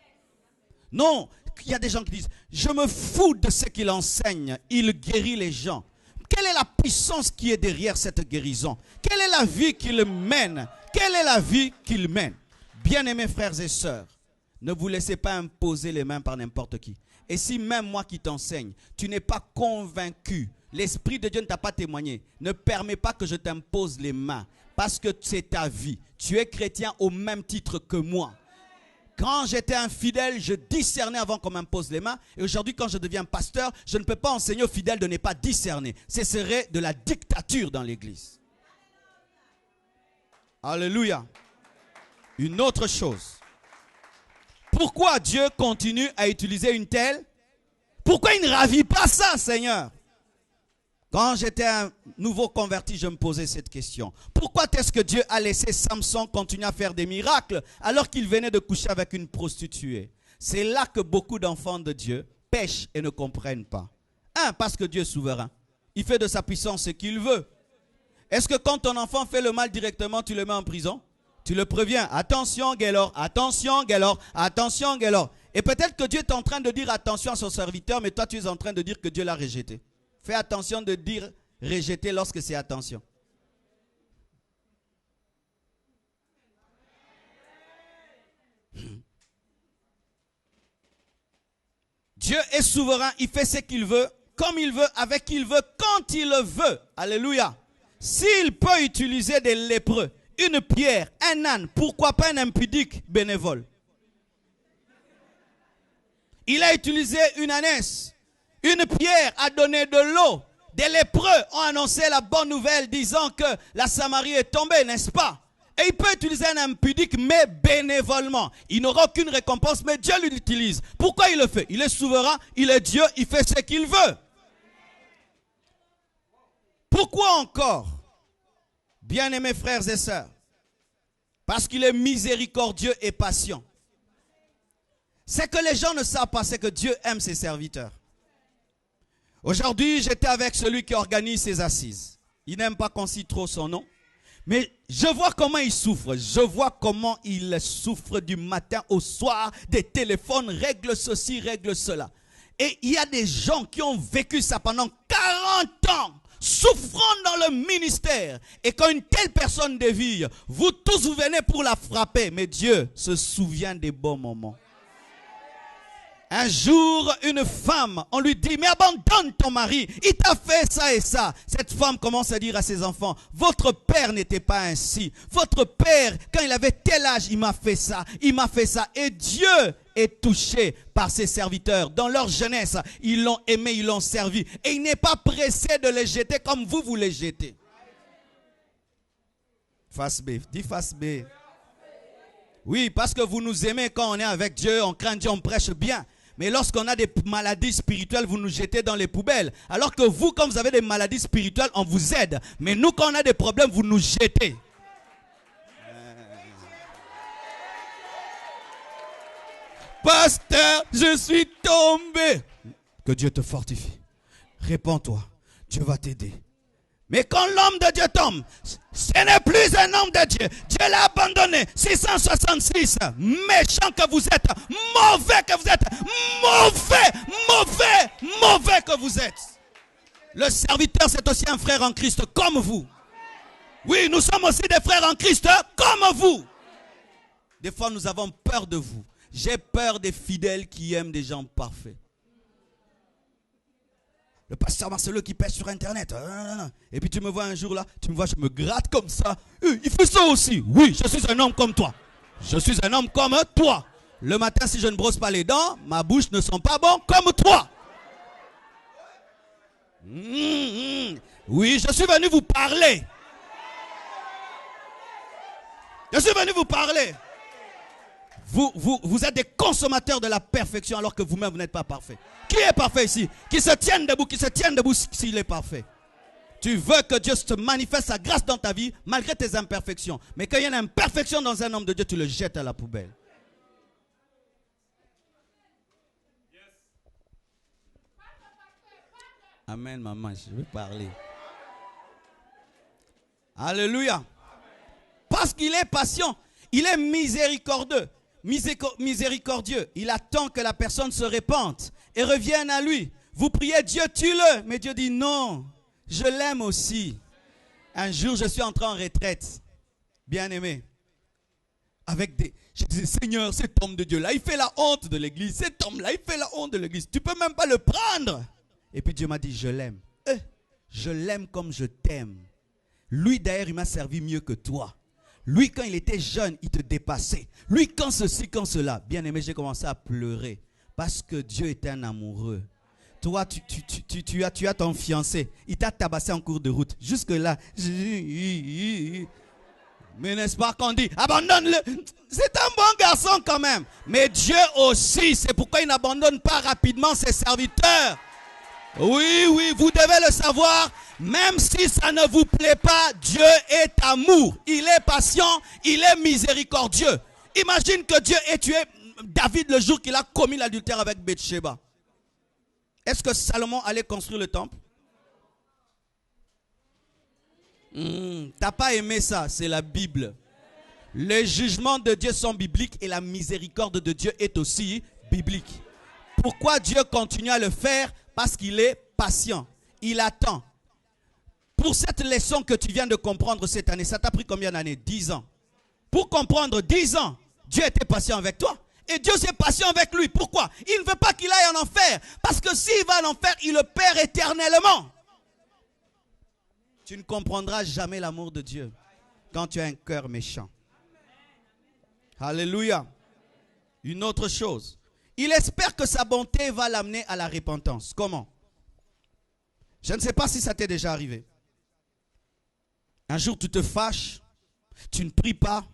Non, il y a des gens qui disent, je me fous de ce qu'il enseigne, il guérit les gens. Quelle est la puissance qui est derrière cette guérison? Quelle est la vie qu'il mène? Quelle est la vie qu'il mène? Bien-aimés frères et sœurs, ne vous laissez pas imposer les mains par n'importe qui. Et si même moi qui t'enseigne, tu n'es pas convaincu, l'Esprit de Dieu ne t'a pas témoigné, ne permets pas que je t'impose les mains, parce que c'est ta vie. Tu es chrétien au même titre que moi. Quand j'étais infidèle, je discernais avant qu'on m'impose les mains. Et aujourd'hui, quand je deviens pasteur, je ne peux pas enseigner aux fidèles de ne pas discerner. Ce serait de la dictature dans l'église. Alléluia. Une autre chose. Pourquoi Dieu continue à utiliser une telle? Pourquoi il ne ravit pas ça, Seigneur? Quand j'étais un nouveau converti, je me posais cette question. Pourquoi est-ce que Dieu a laissé Samson continuer à faire des miracles alors qu'il venait de coucher avec une prostituée? C'est là que beaucoup d'enfants de Dieu pêchent et ne comprennent pas. Un, parce que Dieu est souverain. Il fait de sa puissance ce qu'il veut. Est-ce que quand ton enfant fait le mal directement, tu le mets en prison? Tu le préviens. Attention, Gaylor, attention, Gaylor, attention, Gaylor. Et peut-être que Dieu est en train de dire attention à son serviteur, mais toi tu es en train de dire que Dieu l'a rejeté. Fais attention de dire rejeter lorsque c'est attention. Dieu est souverain, il fait ce qu'il veut, comme il veut, avec qui il veut, quand il le veut. Alléluia. S'il peut utiliser des lépreux, une pierre, un âne, pourquoi pas un impudique bénévole? Il a utilisé une ânesse, une pierre a donné de l'eau. Des lépreux ont annoncé la bonne nouvelle disant que la Samarie est tombée, n'est-ce pas? Et il peut utiliser un impudique, mais bénévolement. Il n'aura aucune récompense, mais Dieu l'utilise. Pourquoi il le fait? Il est souverain, il est Dieu, il fait ce qu'il veut. Pourquoi encore? Bien-aimés frères et sœurs, parce qu'il est miséricordieux et patient. C'est que les gens ne savent pas, c'est que Dieu aime ses serviteurs. Aujourd'hui, j'étais avec celui qui organise ses assises. Il n'aime pas qu'on cite trop son nom. Mais je vois comment il souffre. Je vois comment il souffre du matin au soir. Des téléphones, règle ceci, règle cela. Et il y a des gens qui ont vécu ça pendant 40 ans. Souffrant dans le ministère. Et quand une telle personne dévie, vous tous vous venez pour la frapper. Mais Dieu se souvient des bons moments. Un jour, une femme, on lui dit, mais abandonne ton mari, il t'a fait ça et ça. Cette femme commence à dire à ses enfants, votre père n'était pas ainsi. Votre père, quand il avait tel âge, il m'a fait ça, il m'a fait ça. Et Dieu est touché par ses serviteurs. Dans leur jeunesse, ils l'ont aimé, ils l'ont servi. Et il n'est pas pressé de les jeter comme vous les jetez. Face B, dis face B. Oui, parce que vous nous aimez quand on est avec Dieu, on craint Dieu, on prêche bien. Mais lorsqu'on a des maladies spirituelles, vous nous jetez dans les poubelles. Alors que vous, quand vous avez des maladies spirituelles, on vous aide. Mais nous, quand on a des problèmes, vous nous jetez. Pasteur, je suis tombé. Que Dieu te fortifie. Répands-toi. Dieu va t'aider. Mais quand l'homme de Dieu tombe, ce n'est plus un homme de Dieu. Dieu l'a abandonné. 666, méchant que vous êtes, mauvais que vous êtes, mauvais que vous êtes. Le serviteur, c'est aussi un frère en Christ comme vous. Oui, nous sommes aussi des frères en Christ comme vous. Des fois, nous avons peur de vous. J'ai peur des fidèles qui aiment des gens parfaits. Le pasteur Marcelo qui pêche sur internet. Et puis tu me vois un jour là, tu me vois, je me gratte comme ça. Il fait ça aussi. Oui, je suis un homme comme toi. Je suis un homme comme toi. Le matin, si je ne brosse pas les dents, ma bouche ne sent pas bon comme toi. Oui, je suis venu vous parler. Je suis venu vous parler. Vous êtes des consommateurs de la perfection alors que vous-même vous n'êtes pas parfait. Qui est parfait ici? Qui se tienne debout s'il est parfait. Tu veux que Dieu te manifeste sa grâce dans ta vie malgré tes imperfections. Mais quand il y a une imperfection dans un homme de Dieu, tu le jettes à la poubelle. Amen, maman, je veux parler. Alléluia. Parce qu'il est patient, il est miséricordieux. Miséricordieux. Il attend que la personne se répande et revienne à lui. Vous priez Dieu, tue-le. Mais Dieu dit non, je l'aime aussi. Un jour, je suis entré en retraite. Bien aimé. Je disais, Seigneur, cet homme de Dieu là, il fait la honte de l'église. Cet homme là, il fait la honte de l'église. Tu peux même pas le prendre. Et puis Dieu m'a dit, je l'aime. Je l'aime comme je t'aime. Lui d'ailleurs, il m'a servi mieux que toi. Lui, quand il était jeune, il te dépassait. Lui, quand ceci, quand cela. Bien aimé, j'ai commencé à pleurer. Parce que Dieu est un amoureux. Toi, tu as ton fiancé. Il t'a tabassé en cours de route. Jusque-là. Mais n'est-ce pas qu'on dit, abandonne-le. C'est un bon garçon quand même. Mais Dieu aussi, c'est pourquoi il n'abandonne pas rapidement ses serviteurs. Oui, vous devez le savoir. Même si ça ne vous plaît pas, Dieu est amour. Il est patient, il est miséricordieux. Imagine que Dieu ait tué David le jour qu'il a commis l'adultère avec Bathsheba. Est-ce que Salomon allait construire le temple? T'as pas aimé ça, c'est la Bible. Les jugements de Dieu sont bibliques et la miséricorde de Dieu est aussi biblique. Pourquoi Dieu continue à le faire? Parce qu'il est patient. Il attend. Pour cette leçon que tu viens de comprendre cette année, ça t'a pris combien d'années? 10 ans. Pour comprendre 10 ans, Dieu était patient avec toi. Et Dieu s'est patient avec lui. Pourquoi? Il ne veut pas qu'il aille en enfer. Parce que s'il va en enfer, il le perd éternellement. Tu ne comprendras jamais l'amour de Dieu quand tu as un cœur méchant. Alléluia. Une autre chose. Il espère que sa bonté va l'amener à la repentance. Comment? Je ne sais pas si ça t'est déjà arrivé. Un jour, tu te fâches, tu ne pries pas,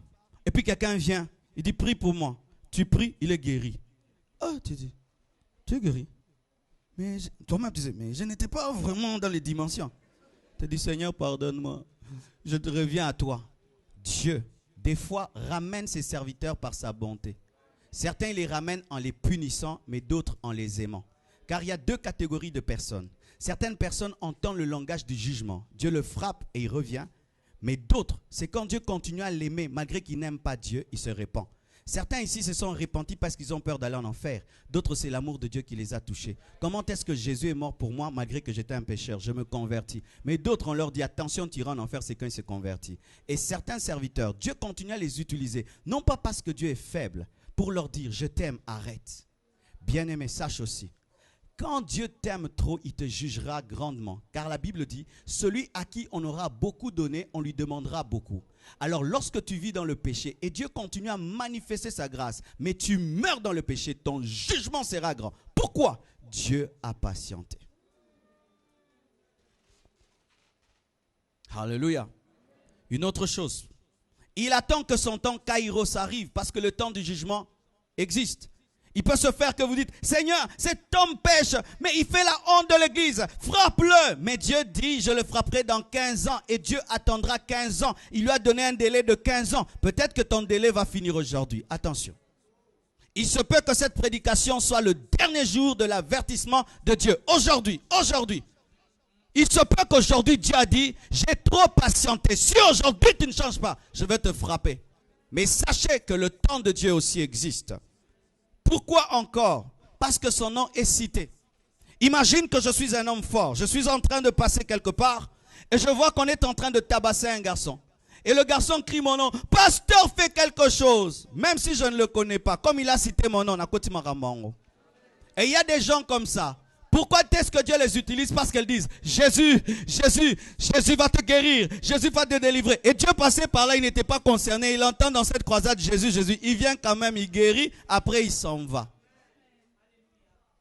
et puis quelqu'un vient, il dit, prie pour moi. Tu pries, il est guéri. Oh, tu dis, tu es guéri. Mais toi-même, tu dis, mais je n'étais pas vraiment dans les dimensions. Tu dis, Seigneur, pardonne-moi. Je te reviens à toi. Dieu, des fois, ramène ses serviteurs par sa bonté. Certains, il les ramène en les punissant, mais d'autres en les aimant. Car il y a deux catégories de personnes. Certaines personnes entendent le langage du jugement. Dieu le frappe et il revient. Mais d'autres, c'est quand Dieu continue à l'aimer, malgré qu'il n'aime pas Dieu, il se répand. Certains ici se sont repentis parce qu'ils ont peur d'aller en enfer. D'autres, c'est l'amour de Dieu qui les a touchés. Comment est-ce que Jésus est mort pour moi malgré que j'étais un pécheur? Je me convertis. Mais d'autres, on leur dit, attention, tu iras en enfer, c'est quand il se convertit. Et certains serviteurs, Dieu continue à les utiliser. Non pas parce que Dieu est faible, pour leur dire, je t'aime, arrête. Bien-aimé, sache aussi. Quand Dieu t'aime trop, il te jugera grandement. Car la Bible dit, celui à qui on aura beaucoup donné, on lui demandera beaucoup. Alors lorsque tu vis dans le péché et Dieu continue à manifester sa grâce, mais tu meurs dans le péché, ton jugement sera grand. Pourquoi? Dieu a patienté. Alléluia. Une autre chose. Il attend que son temps Kairos arrive parce que le temps du jugement existe. Il peut se faire que vous dites, Seigneur, cet homme pêche, mais il fait la honte de l'église, frappe-le. Mais Dieu dit, je le frapperai dans 15 ans et Dieu attendra 15 ans. Il lui a donné un délai de 15 ans. Peut-être que ton délai va finir aujourd'hui. Attention. Il se peut que cette prédication soit le dernier jour de l'avertissement de Dieu. Aujourd'hui. Il se peut qu'aujourd'hui Dieu a dit, j'ai trop patienté. Si aujourd'hui tu ne changes pas, je vais te frapper. Mais sachez que le temps de Dieu aussi existe. Pourquoi encore? Parce que son nom est cité. Imagine que je suis un homme fort. Je suis en train de passer quelque part et je vois qu'on est en train de tabasser un garçon. Et le garçon crie mon nom. Pasteur, fais quelque chose. Même si je ne le connais pas. Comme il a cité mon nom. Et il y a des gens comme ça. Pourquoi est-ce que Dieu les utilise? Parce qu'elles disent, Jésus va te guérir, Jésus va te délivrer. Et Dieu passait par là, il n'était pas concerné. Il entend dans cette croisade, Jésus, il vient quand même, il guérit, après il s'en va.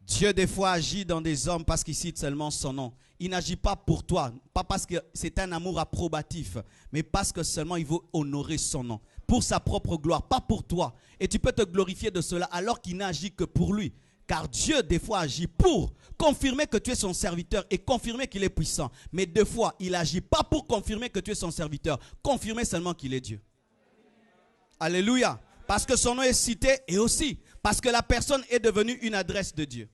Dieu des fois agit dans des hommes parce qu'il cite seulement son nom. Il n'agit pas pour toi, pas parce que c'est un amour approbatif, mais parce que seulement il veut honorer son nom. Pour sa propre gloire, pas pour toi. Et tu peux te glorifier de cela alors qu'il n'agit que pour lui. Car Dieu, des fois, agit pour confirmer que tu es son serviteur et confirmer qu'il est puissant. Mais des fois, il n'agit pas pour confirmer que tu es son serviteur. Confirmer seulement qu'il est Dieu. Alléluia. Parce que son nom est cité et aussi parce que la personne est devenue une adresse de Dieu.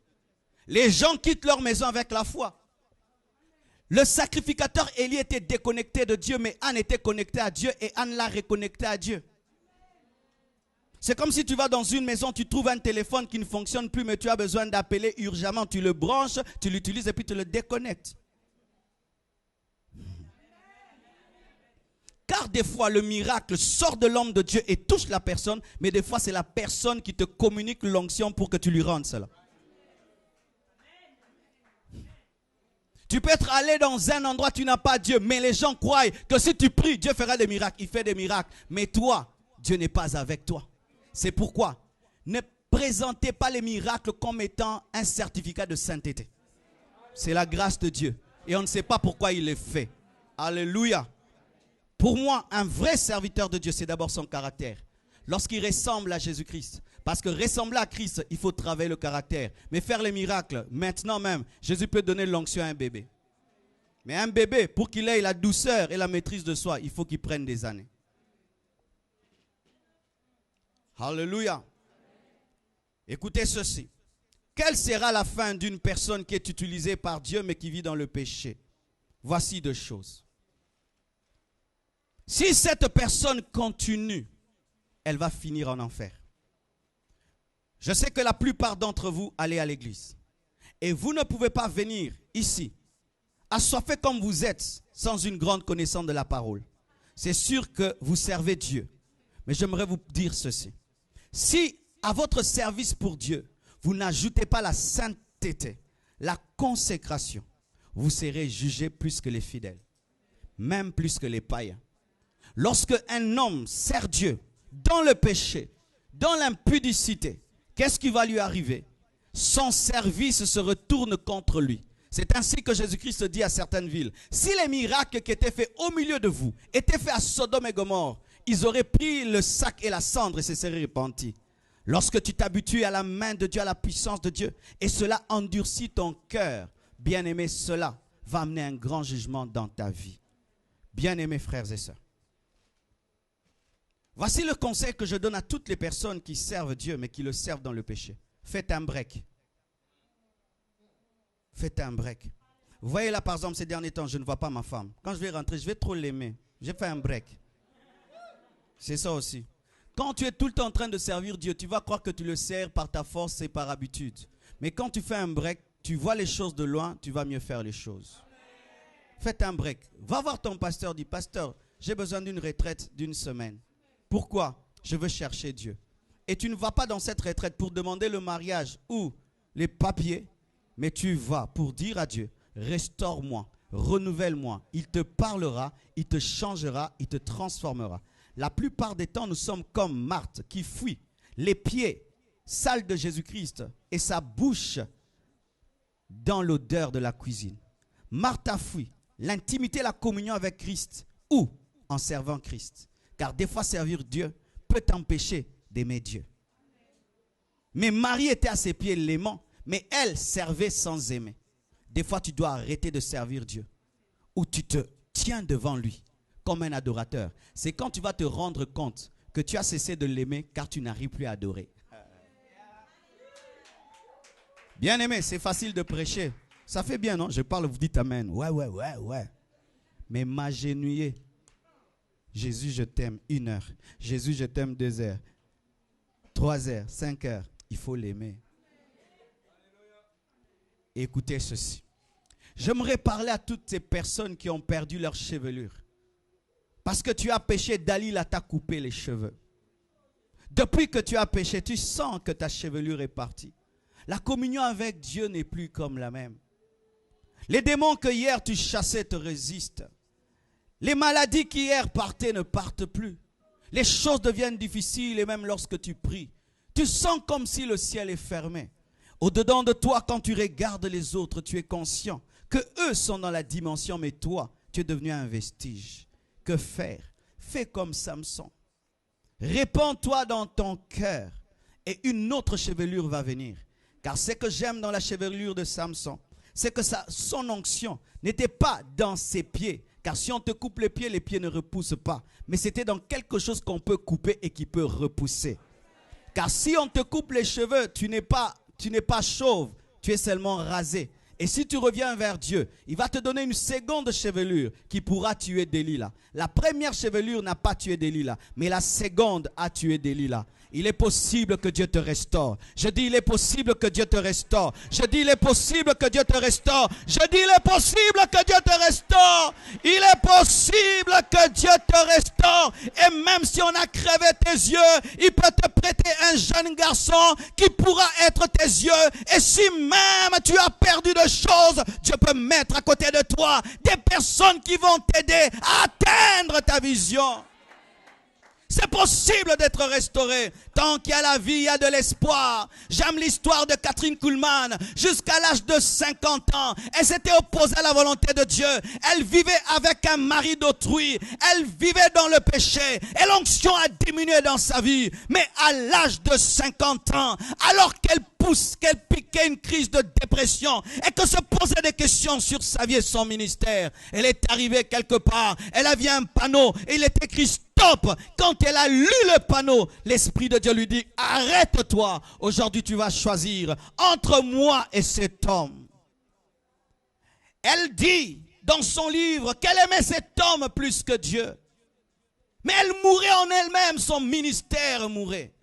Les gens quittent leur maison avec la foi. Le sacrificateur Élie était déconnecté de Dieu, mais Anne était connectée à Dieu et Anne l'a reconnecté à Dieu. C'est comme si tu vas dans une maison, tu trouves un téléphone qui ne fonctionne plus, mais tu as besoin d'appeler urgemment. Tu le branches, tu l'utilises et puis tu le déconnectes. Car des fois, le miracle sort de l'homme de Dieu et touche la personne, mais des fois, c'est la personne qui te communique l'onction pour que tu lui rendes cela. Tu peux être allé dans un endroit, tu n'as pas Dieu, mais les gens croient que si tu pries, Dieu fera des miracles. Il fait des miracles. Mais toi, Dieu n'est pas avec toi. C'est pourquoi ne présentez pas les miracles comme étant un certificat de sainteté. C'est la grâce de Dieu. Et on ne sait pas pourquoi il les fait. Alléluia. Pour moi, un vrai serviteur de Dieu, c'est d'abord son caractère. Lorsqu'il ressemble à Jésus-Christ. Parce que ressembler à Christ, il faut travailler le caractère. Mais faire les miracles, maintenant même, Jésus peut donner l'onction à un bébé. Mais un bébé, pour qu'il ait la douceur et la maîtrise de soi, il faut qu'il prenne des années. Alléluia. Écoutez ceci. Quelle sera la fin d'une personne qui est utilisée par Dieu mais qui vit dans le péché? Voici deux choses. Si cette personne continue, elle va finir en enfer. Je sais que la plupart d'entre vous allez à l'église. Et vous ne pouvez pas venir ici, assoiffé comme vous êtes, sans une grande connaissance de la parole. C'est sûr que vous servez Dieu. Mais j'aimerais vous dire ceci. Si à votre service pour Dieu, vous n'ajoutez pas la sainteté, la consécration, vous serez jugé plus que les fidèles, même plus que les païens. Lorsque un homme sert Dieu dans le péché, dans l'impudicité, qu'est-ce qui va lui arriver? Son service se retourne contre lui. C'est ainsi que Jésus-Christ dit à certaines villes, si les miracles qui étaient faits au milieu de vous étaient faits à Sodome et Gomorrhe, ils auraient pris le sac et la cendre et se seraient repentis. Lorsque tu t'habitues à la main de Dieu, à la puissance de Dieu, et cela endurcit ton cœur, bien-aimé, cela va amener un grand jugement dans ta vie. Bien-aimés frères et sœurs, voici le conseil que je donne à toutes les personnes qui servent Dieu, mais qui le servent dans le péché. Faites un break. Faites un break. Vous voyez là, par exemple, ces derniers temps, je ne vois pas ma femme. Quand je vais rentrer, je vais trop l'aimer. J'ai fait un break. C'est ça aussi. Quand tu es tout le temps en train de servir Dieu, tu vas croire que tu le sers par ta force et par habitude. Mais quand tu fais un break, tu vois les choses de loin, tu vas mieux faire les choses. Faites un break. Va voir ton pasteur, dis, pasteur, j'ai besoin d'une retraite d'une semaine. Pourquoi? Je veux chercher Dieu. Et tu ne vas pas dans cette retraite pour demander le mariage ou les papiers, mais tu vas pour dire à Dieu, restaure-moi, renouvelle-moi. Il te parlera, il te changera, il te transformera. La plupart des temps, nous sommes comme Marthe qui fuit les pieds sales de Jésus-Christ et sa bouche dans l'odeur de la cuisine. Marthe a fui l'intimité, la communion avec Christ ou en servant Christ. Car des fois, servir Dieu peut t'empêcher d'aimer Dieu. Mais Marie était à ses pieds l'aimant, mais elle servait sans aimer. Des fois, tu dois arrêter de servir Dieu ou tu te tiens devant lui comme un adorateur. C'est quand tu vas te rendre compte que tu as cessé de l'aimer car tu n'arrives plus à adorer. Bien aimé, c'est facile de prêcher. Ça fait bien, non? Je parle, vous dites amen. Ouais. Mais m'agenouiller. Jésus, je t'aime 1 heure. Jésus, je t'aime 2 heures. 3 heures, 5 heures. Il faut l'aimer. Écoutez ceci. J'aimerais parler à toutes ces personnes qui ont perdu leur chevelure. Parce que tu as péché, Dalila t'a coupé les cheveux. Depuis que tu as péché, tu sens que ta chevelure est partie. La communion avec Dieu n'est plus comme la même. Les démons que hier tu chassais te résistent. Les maladies qui hier partaient ne partent plus. Les choses deviennent difficiles et même lorsque tu pries, tu sens comme si le ciel est fermé. Au-dedans de toi, quand tu regardes les autres, tu es conscient que eux sont dans la dimension, mais toi, tu es devenu un vestige. Que faire? Fais comme Samson. Répands-toi dans ton cœur et une autre chevelure va venir. Car ce que j'aime dans la chevelure de Samson, c'est que son onction n'était pas dans ses pieds. Car si on te coupe les pieds ne repoussent pas. Mais c'était dans quelque chose qu'on peut couper et qui peut repousser. Car si on te coupe les cheveux, tu n'es pas chauve, tu es seulement rasé. Et si tu reviens vers Dieu, il va te donner une seconde chevelure qui pourra tuer Delilah. La première chevelure n'a pas tué Delilah, mais la seconde a tué Delilah. Il est possible que Dieu te restaure. Je dis il est possible que Dieu te restaure. Je dis il est possible que Dieu te restaure. Je dis il est possible que Dieu te restaure. Il est possible que Dieu te restaure. Et même si on a crevé tes yeux, il peut te prêter un jeune garçon qui pourra être tes yeux. Et si même tu as perdu de choses, Dieu peut mettre à côté de toi des personnes qui vont t'aider à atteindre ta vision. C'est possible d'être restauré. Tant qu'il y a la vie, il y a de l'espoir. J'aime l'histoire de Catherine Kuhlman. Jusqu'à l'âge de 50 ans, elle s'était opposée à la volonté de Dieu. Elle vivait avec un mari d'autrui. Elle vivait dans le péché. Et l'onction a diminué dans sa vie. Mais à l'âge de 50 ans, alors qu'elle piquait une crise de dépression et que se posait des questions sur sa vie et son ministère, elle est arrivée quelque part. Elle a vu un panneau et il est écrit stop. Quand elle a lu le panneau, l'Esprit de Dieu lui dit, arrête-toi. Aujourd'hui, tu vas choisir entre moi et cet homme. Elle dit dans son livre qu'elle aimait cet homme plus que Dieu. Mais elle mourait en elle-même, son ministère mourait.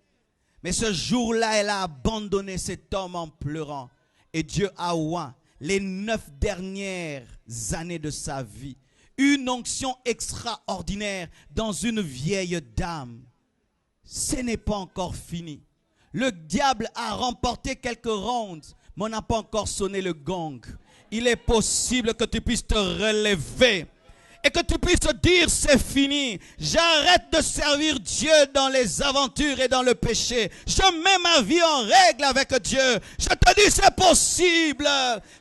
Mais ce jour-là, elle a abandonné cet homme en pleurant. Et Dieu a oint les 9 dernières années de sa vie. Une onction extraordinaire dans une vieille dame. Ce n'est pas encore fini. Le diable a remporté quelques rounds, mais on n'a pas encore sonné le gong. Il est possible que tu puisses te relever et que tu puisses dire c'est fini. J'arrête de servir Dieu dans les aventures et dans le péché. Je mets ma vie en règle avec Dieu. Je te dis c'est possible.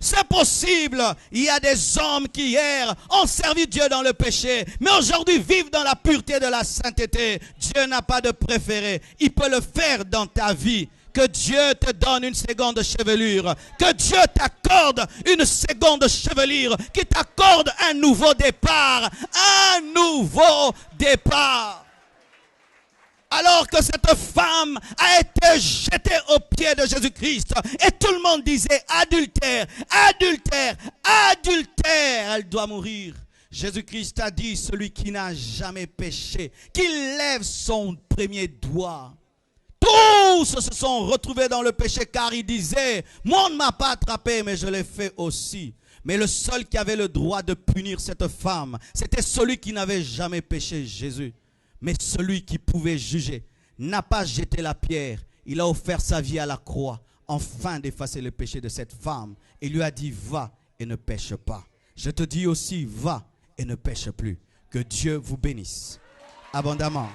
C'est possible. Il y a des hommes qui hier ont servi Dieu dans le péché, mais aujourd'hui vivent dans la pureté de la sainteté. Dieu n'a pas de préféré. Il peut le faire dans ta vie. Que Dieu te donne une seconde chevelure. Que Dieu t'accorde une seconde chevelure. Qui t'accorde un nouveau départ. Un nouveau départ. Alors que cette femme a été jetée aux pieds de Jésus-Christ. Et tout le monde disait adultère, adultère, adultère. Elle doit mourir. Jésus-Christ a dit, celui qui n'a jamais péché, qu'il lève son premier doigt. Tous se sont retrouvés dans le péché car ils disaient, moi on ne m'a pas attrapé mais je l'ai fait aussi. Mais le seul qui avait le droit de punir cette femme, c'était celui qui n'avait jamais péché, Jésus. Mais celui qui pouvait juger n'a pas jeté la pierre. Il a offert sa vie à la croix afin d'effacer le péché de cette femme. Et lui a dit, va et ne pêche pas. Je te dis aussi, va et ne pêche plus. Que Dieu vous bénisse abondamment.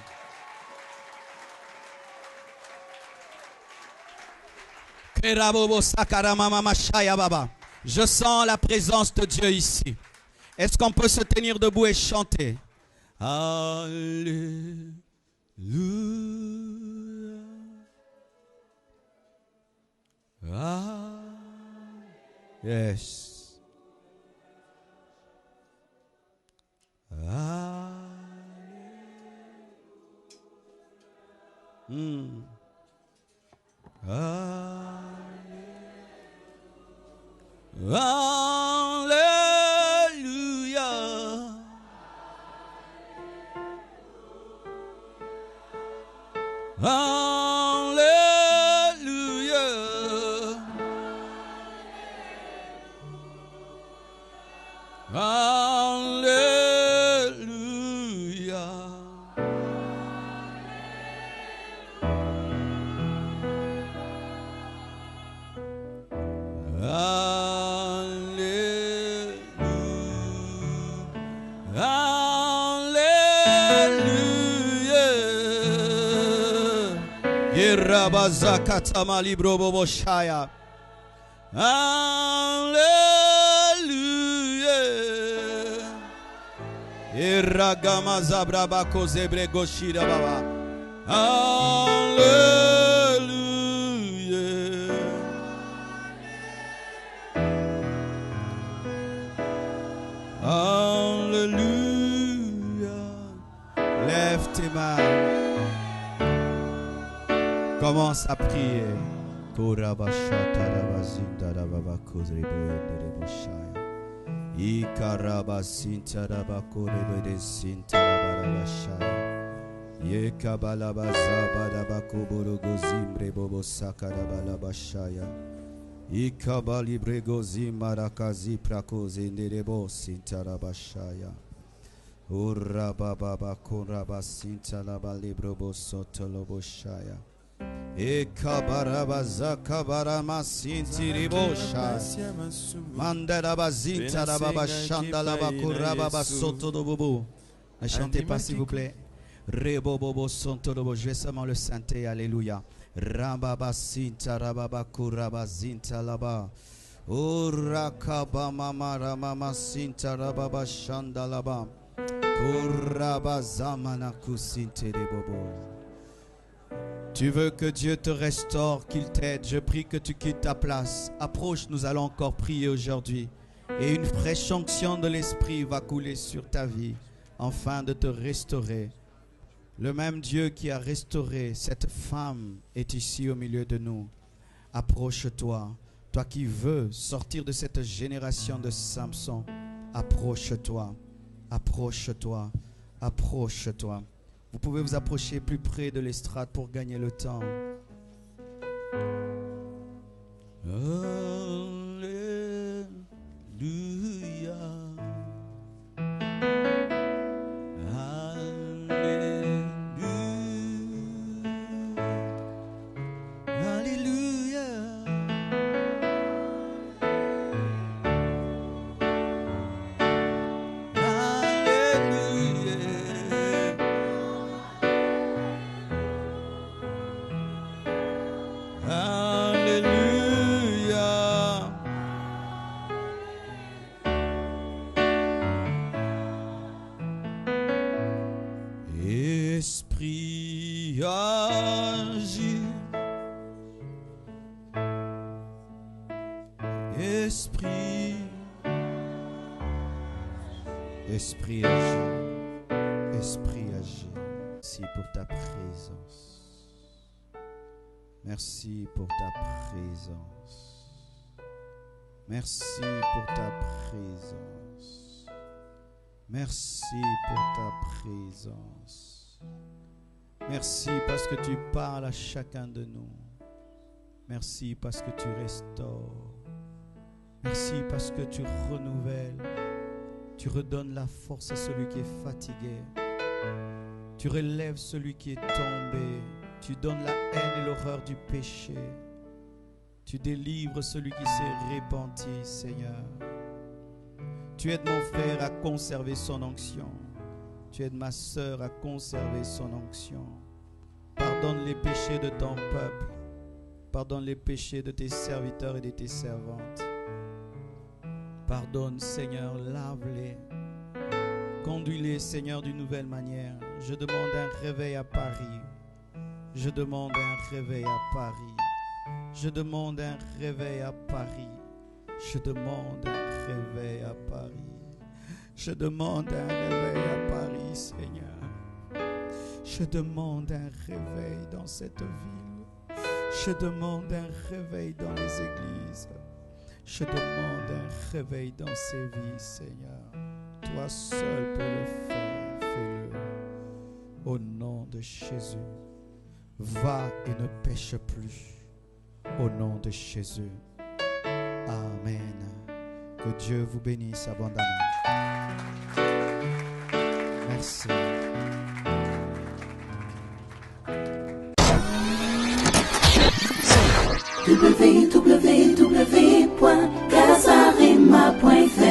Je sens la présence de Dieu ici. Est-ce qu'on peut se tenir debout et chanter? Alléluia. Ah. Yes. Ah. Alléluia. Alléluia. Alléluia. Rabazakatama libro boboshaya. Alléluia. Iragama zabraba kozebre goshira baba. Alléluia. Alléluia. Lève tes mains. Commence à prier. E kabarabaza kabarama sintiribosha mandarabazinta rababa shandalaba kurababa sotodobobo. Ne chantez pas s'il vous plaît. Rebobobo sontodobo. Je vais seulement le chanter. Alléluia. Rababa sinta rababa kurabazinta laba. Urakaba mama ramama sinta rababa shandalaba. Kurabazamana kusinterebobo. Tu veux que Dieu te restaure, qu'il t'aide. Je prie que tu quittes ta place. Approche, nous allons encore prier aujourd'hui. Et une fraîche onction de l'Esprit va couler sur ta vie, afin de te restaurer. Le même Dieu qui a restauré cette femme est ici au milieu de nous. Approche-toi. Toi qui veux sortir de cette génération de Samson, approche-toi. Approche-toi. Approche-toi. Vous pouvez vous approcher plus près de l'estrade pour gagner le temps. Alléluia. Alléluia. Esprit agit, Esprit, Esprit agit, Esprit agit. Merci pour ta présence. Merci pour ta présence. Merci pour ta présence. Merci pour ta présence. Merci parce que tu parles à chacun de nous. Merci parce que tu restaures. Merci parce que tu renouvelles. Tu redonnes la force à celui qui est fatigué. Tu relèves celui qui est tombé. Tu donnes la haine et l'horreur du péché. Tu délivres celui qui s'est repenti, Seigneur. Tu aides mon frère à conserver son onction. Tu aides ma sœur à conserver son onction. Pardonne les péchés de ton peuple. Pardonne les péchés de tes serviteurs et de tes servantes. Pardonne, Seigneur, lave-les. Conduis-les, Seigneur, d'une nouvelle manière. Je demande un réveil à Paris. Je demande un réveil à Paris. Je demande un réveil à Paris. Je demande un réveil à Paris. Je demande un réveil à Paris, Seigneur. Je demande un réveil dans cette ville. Je demande un réveil dans les églises. Je demande un réveil dans ces vies, Seigneur. Toi seul peux le faire. Fais-le. Au nom de Jésus. Va et ne pêche plus. Au nom de Jésus. Amen. Que Dieu vous bénisse abondamment. Merci. www.casarema.fr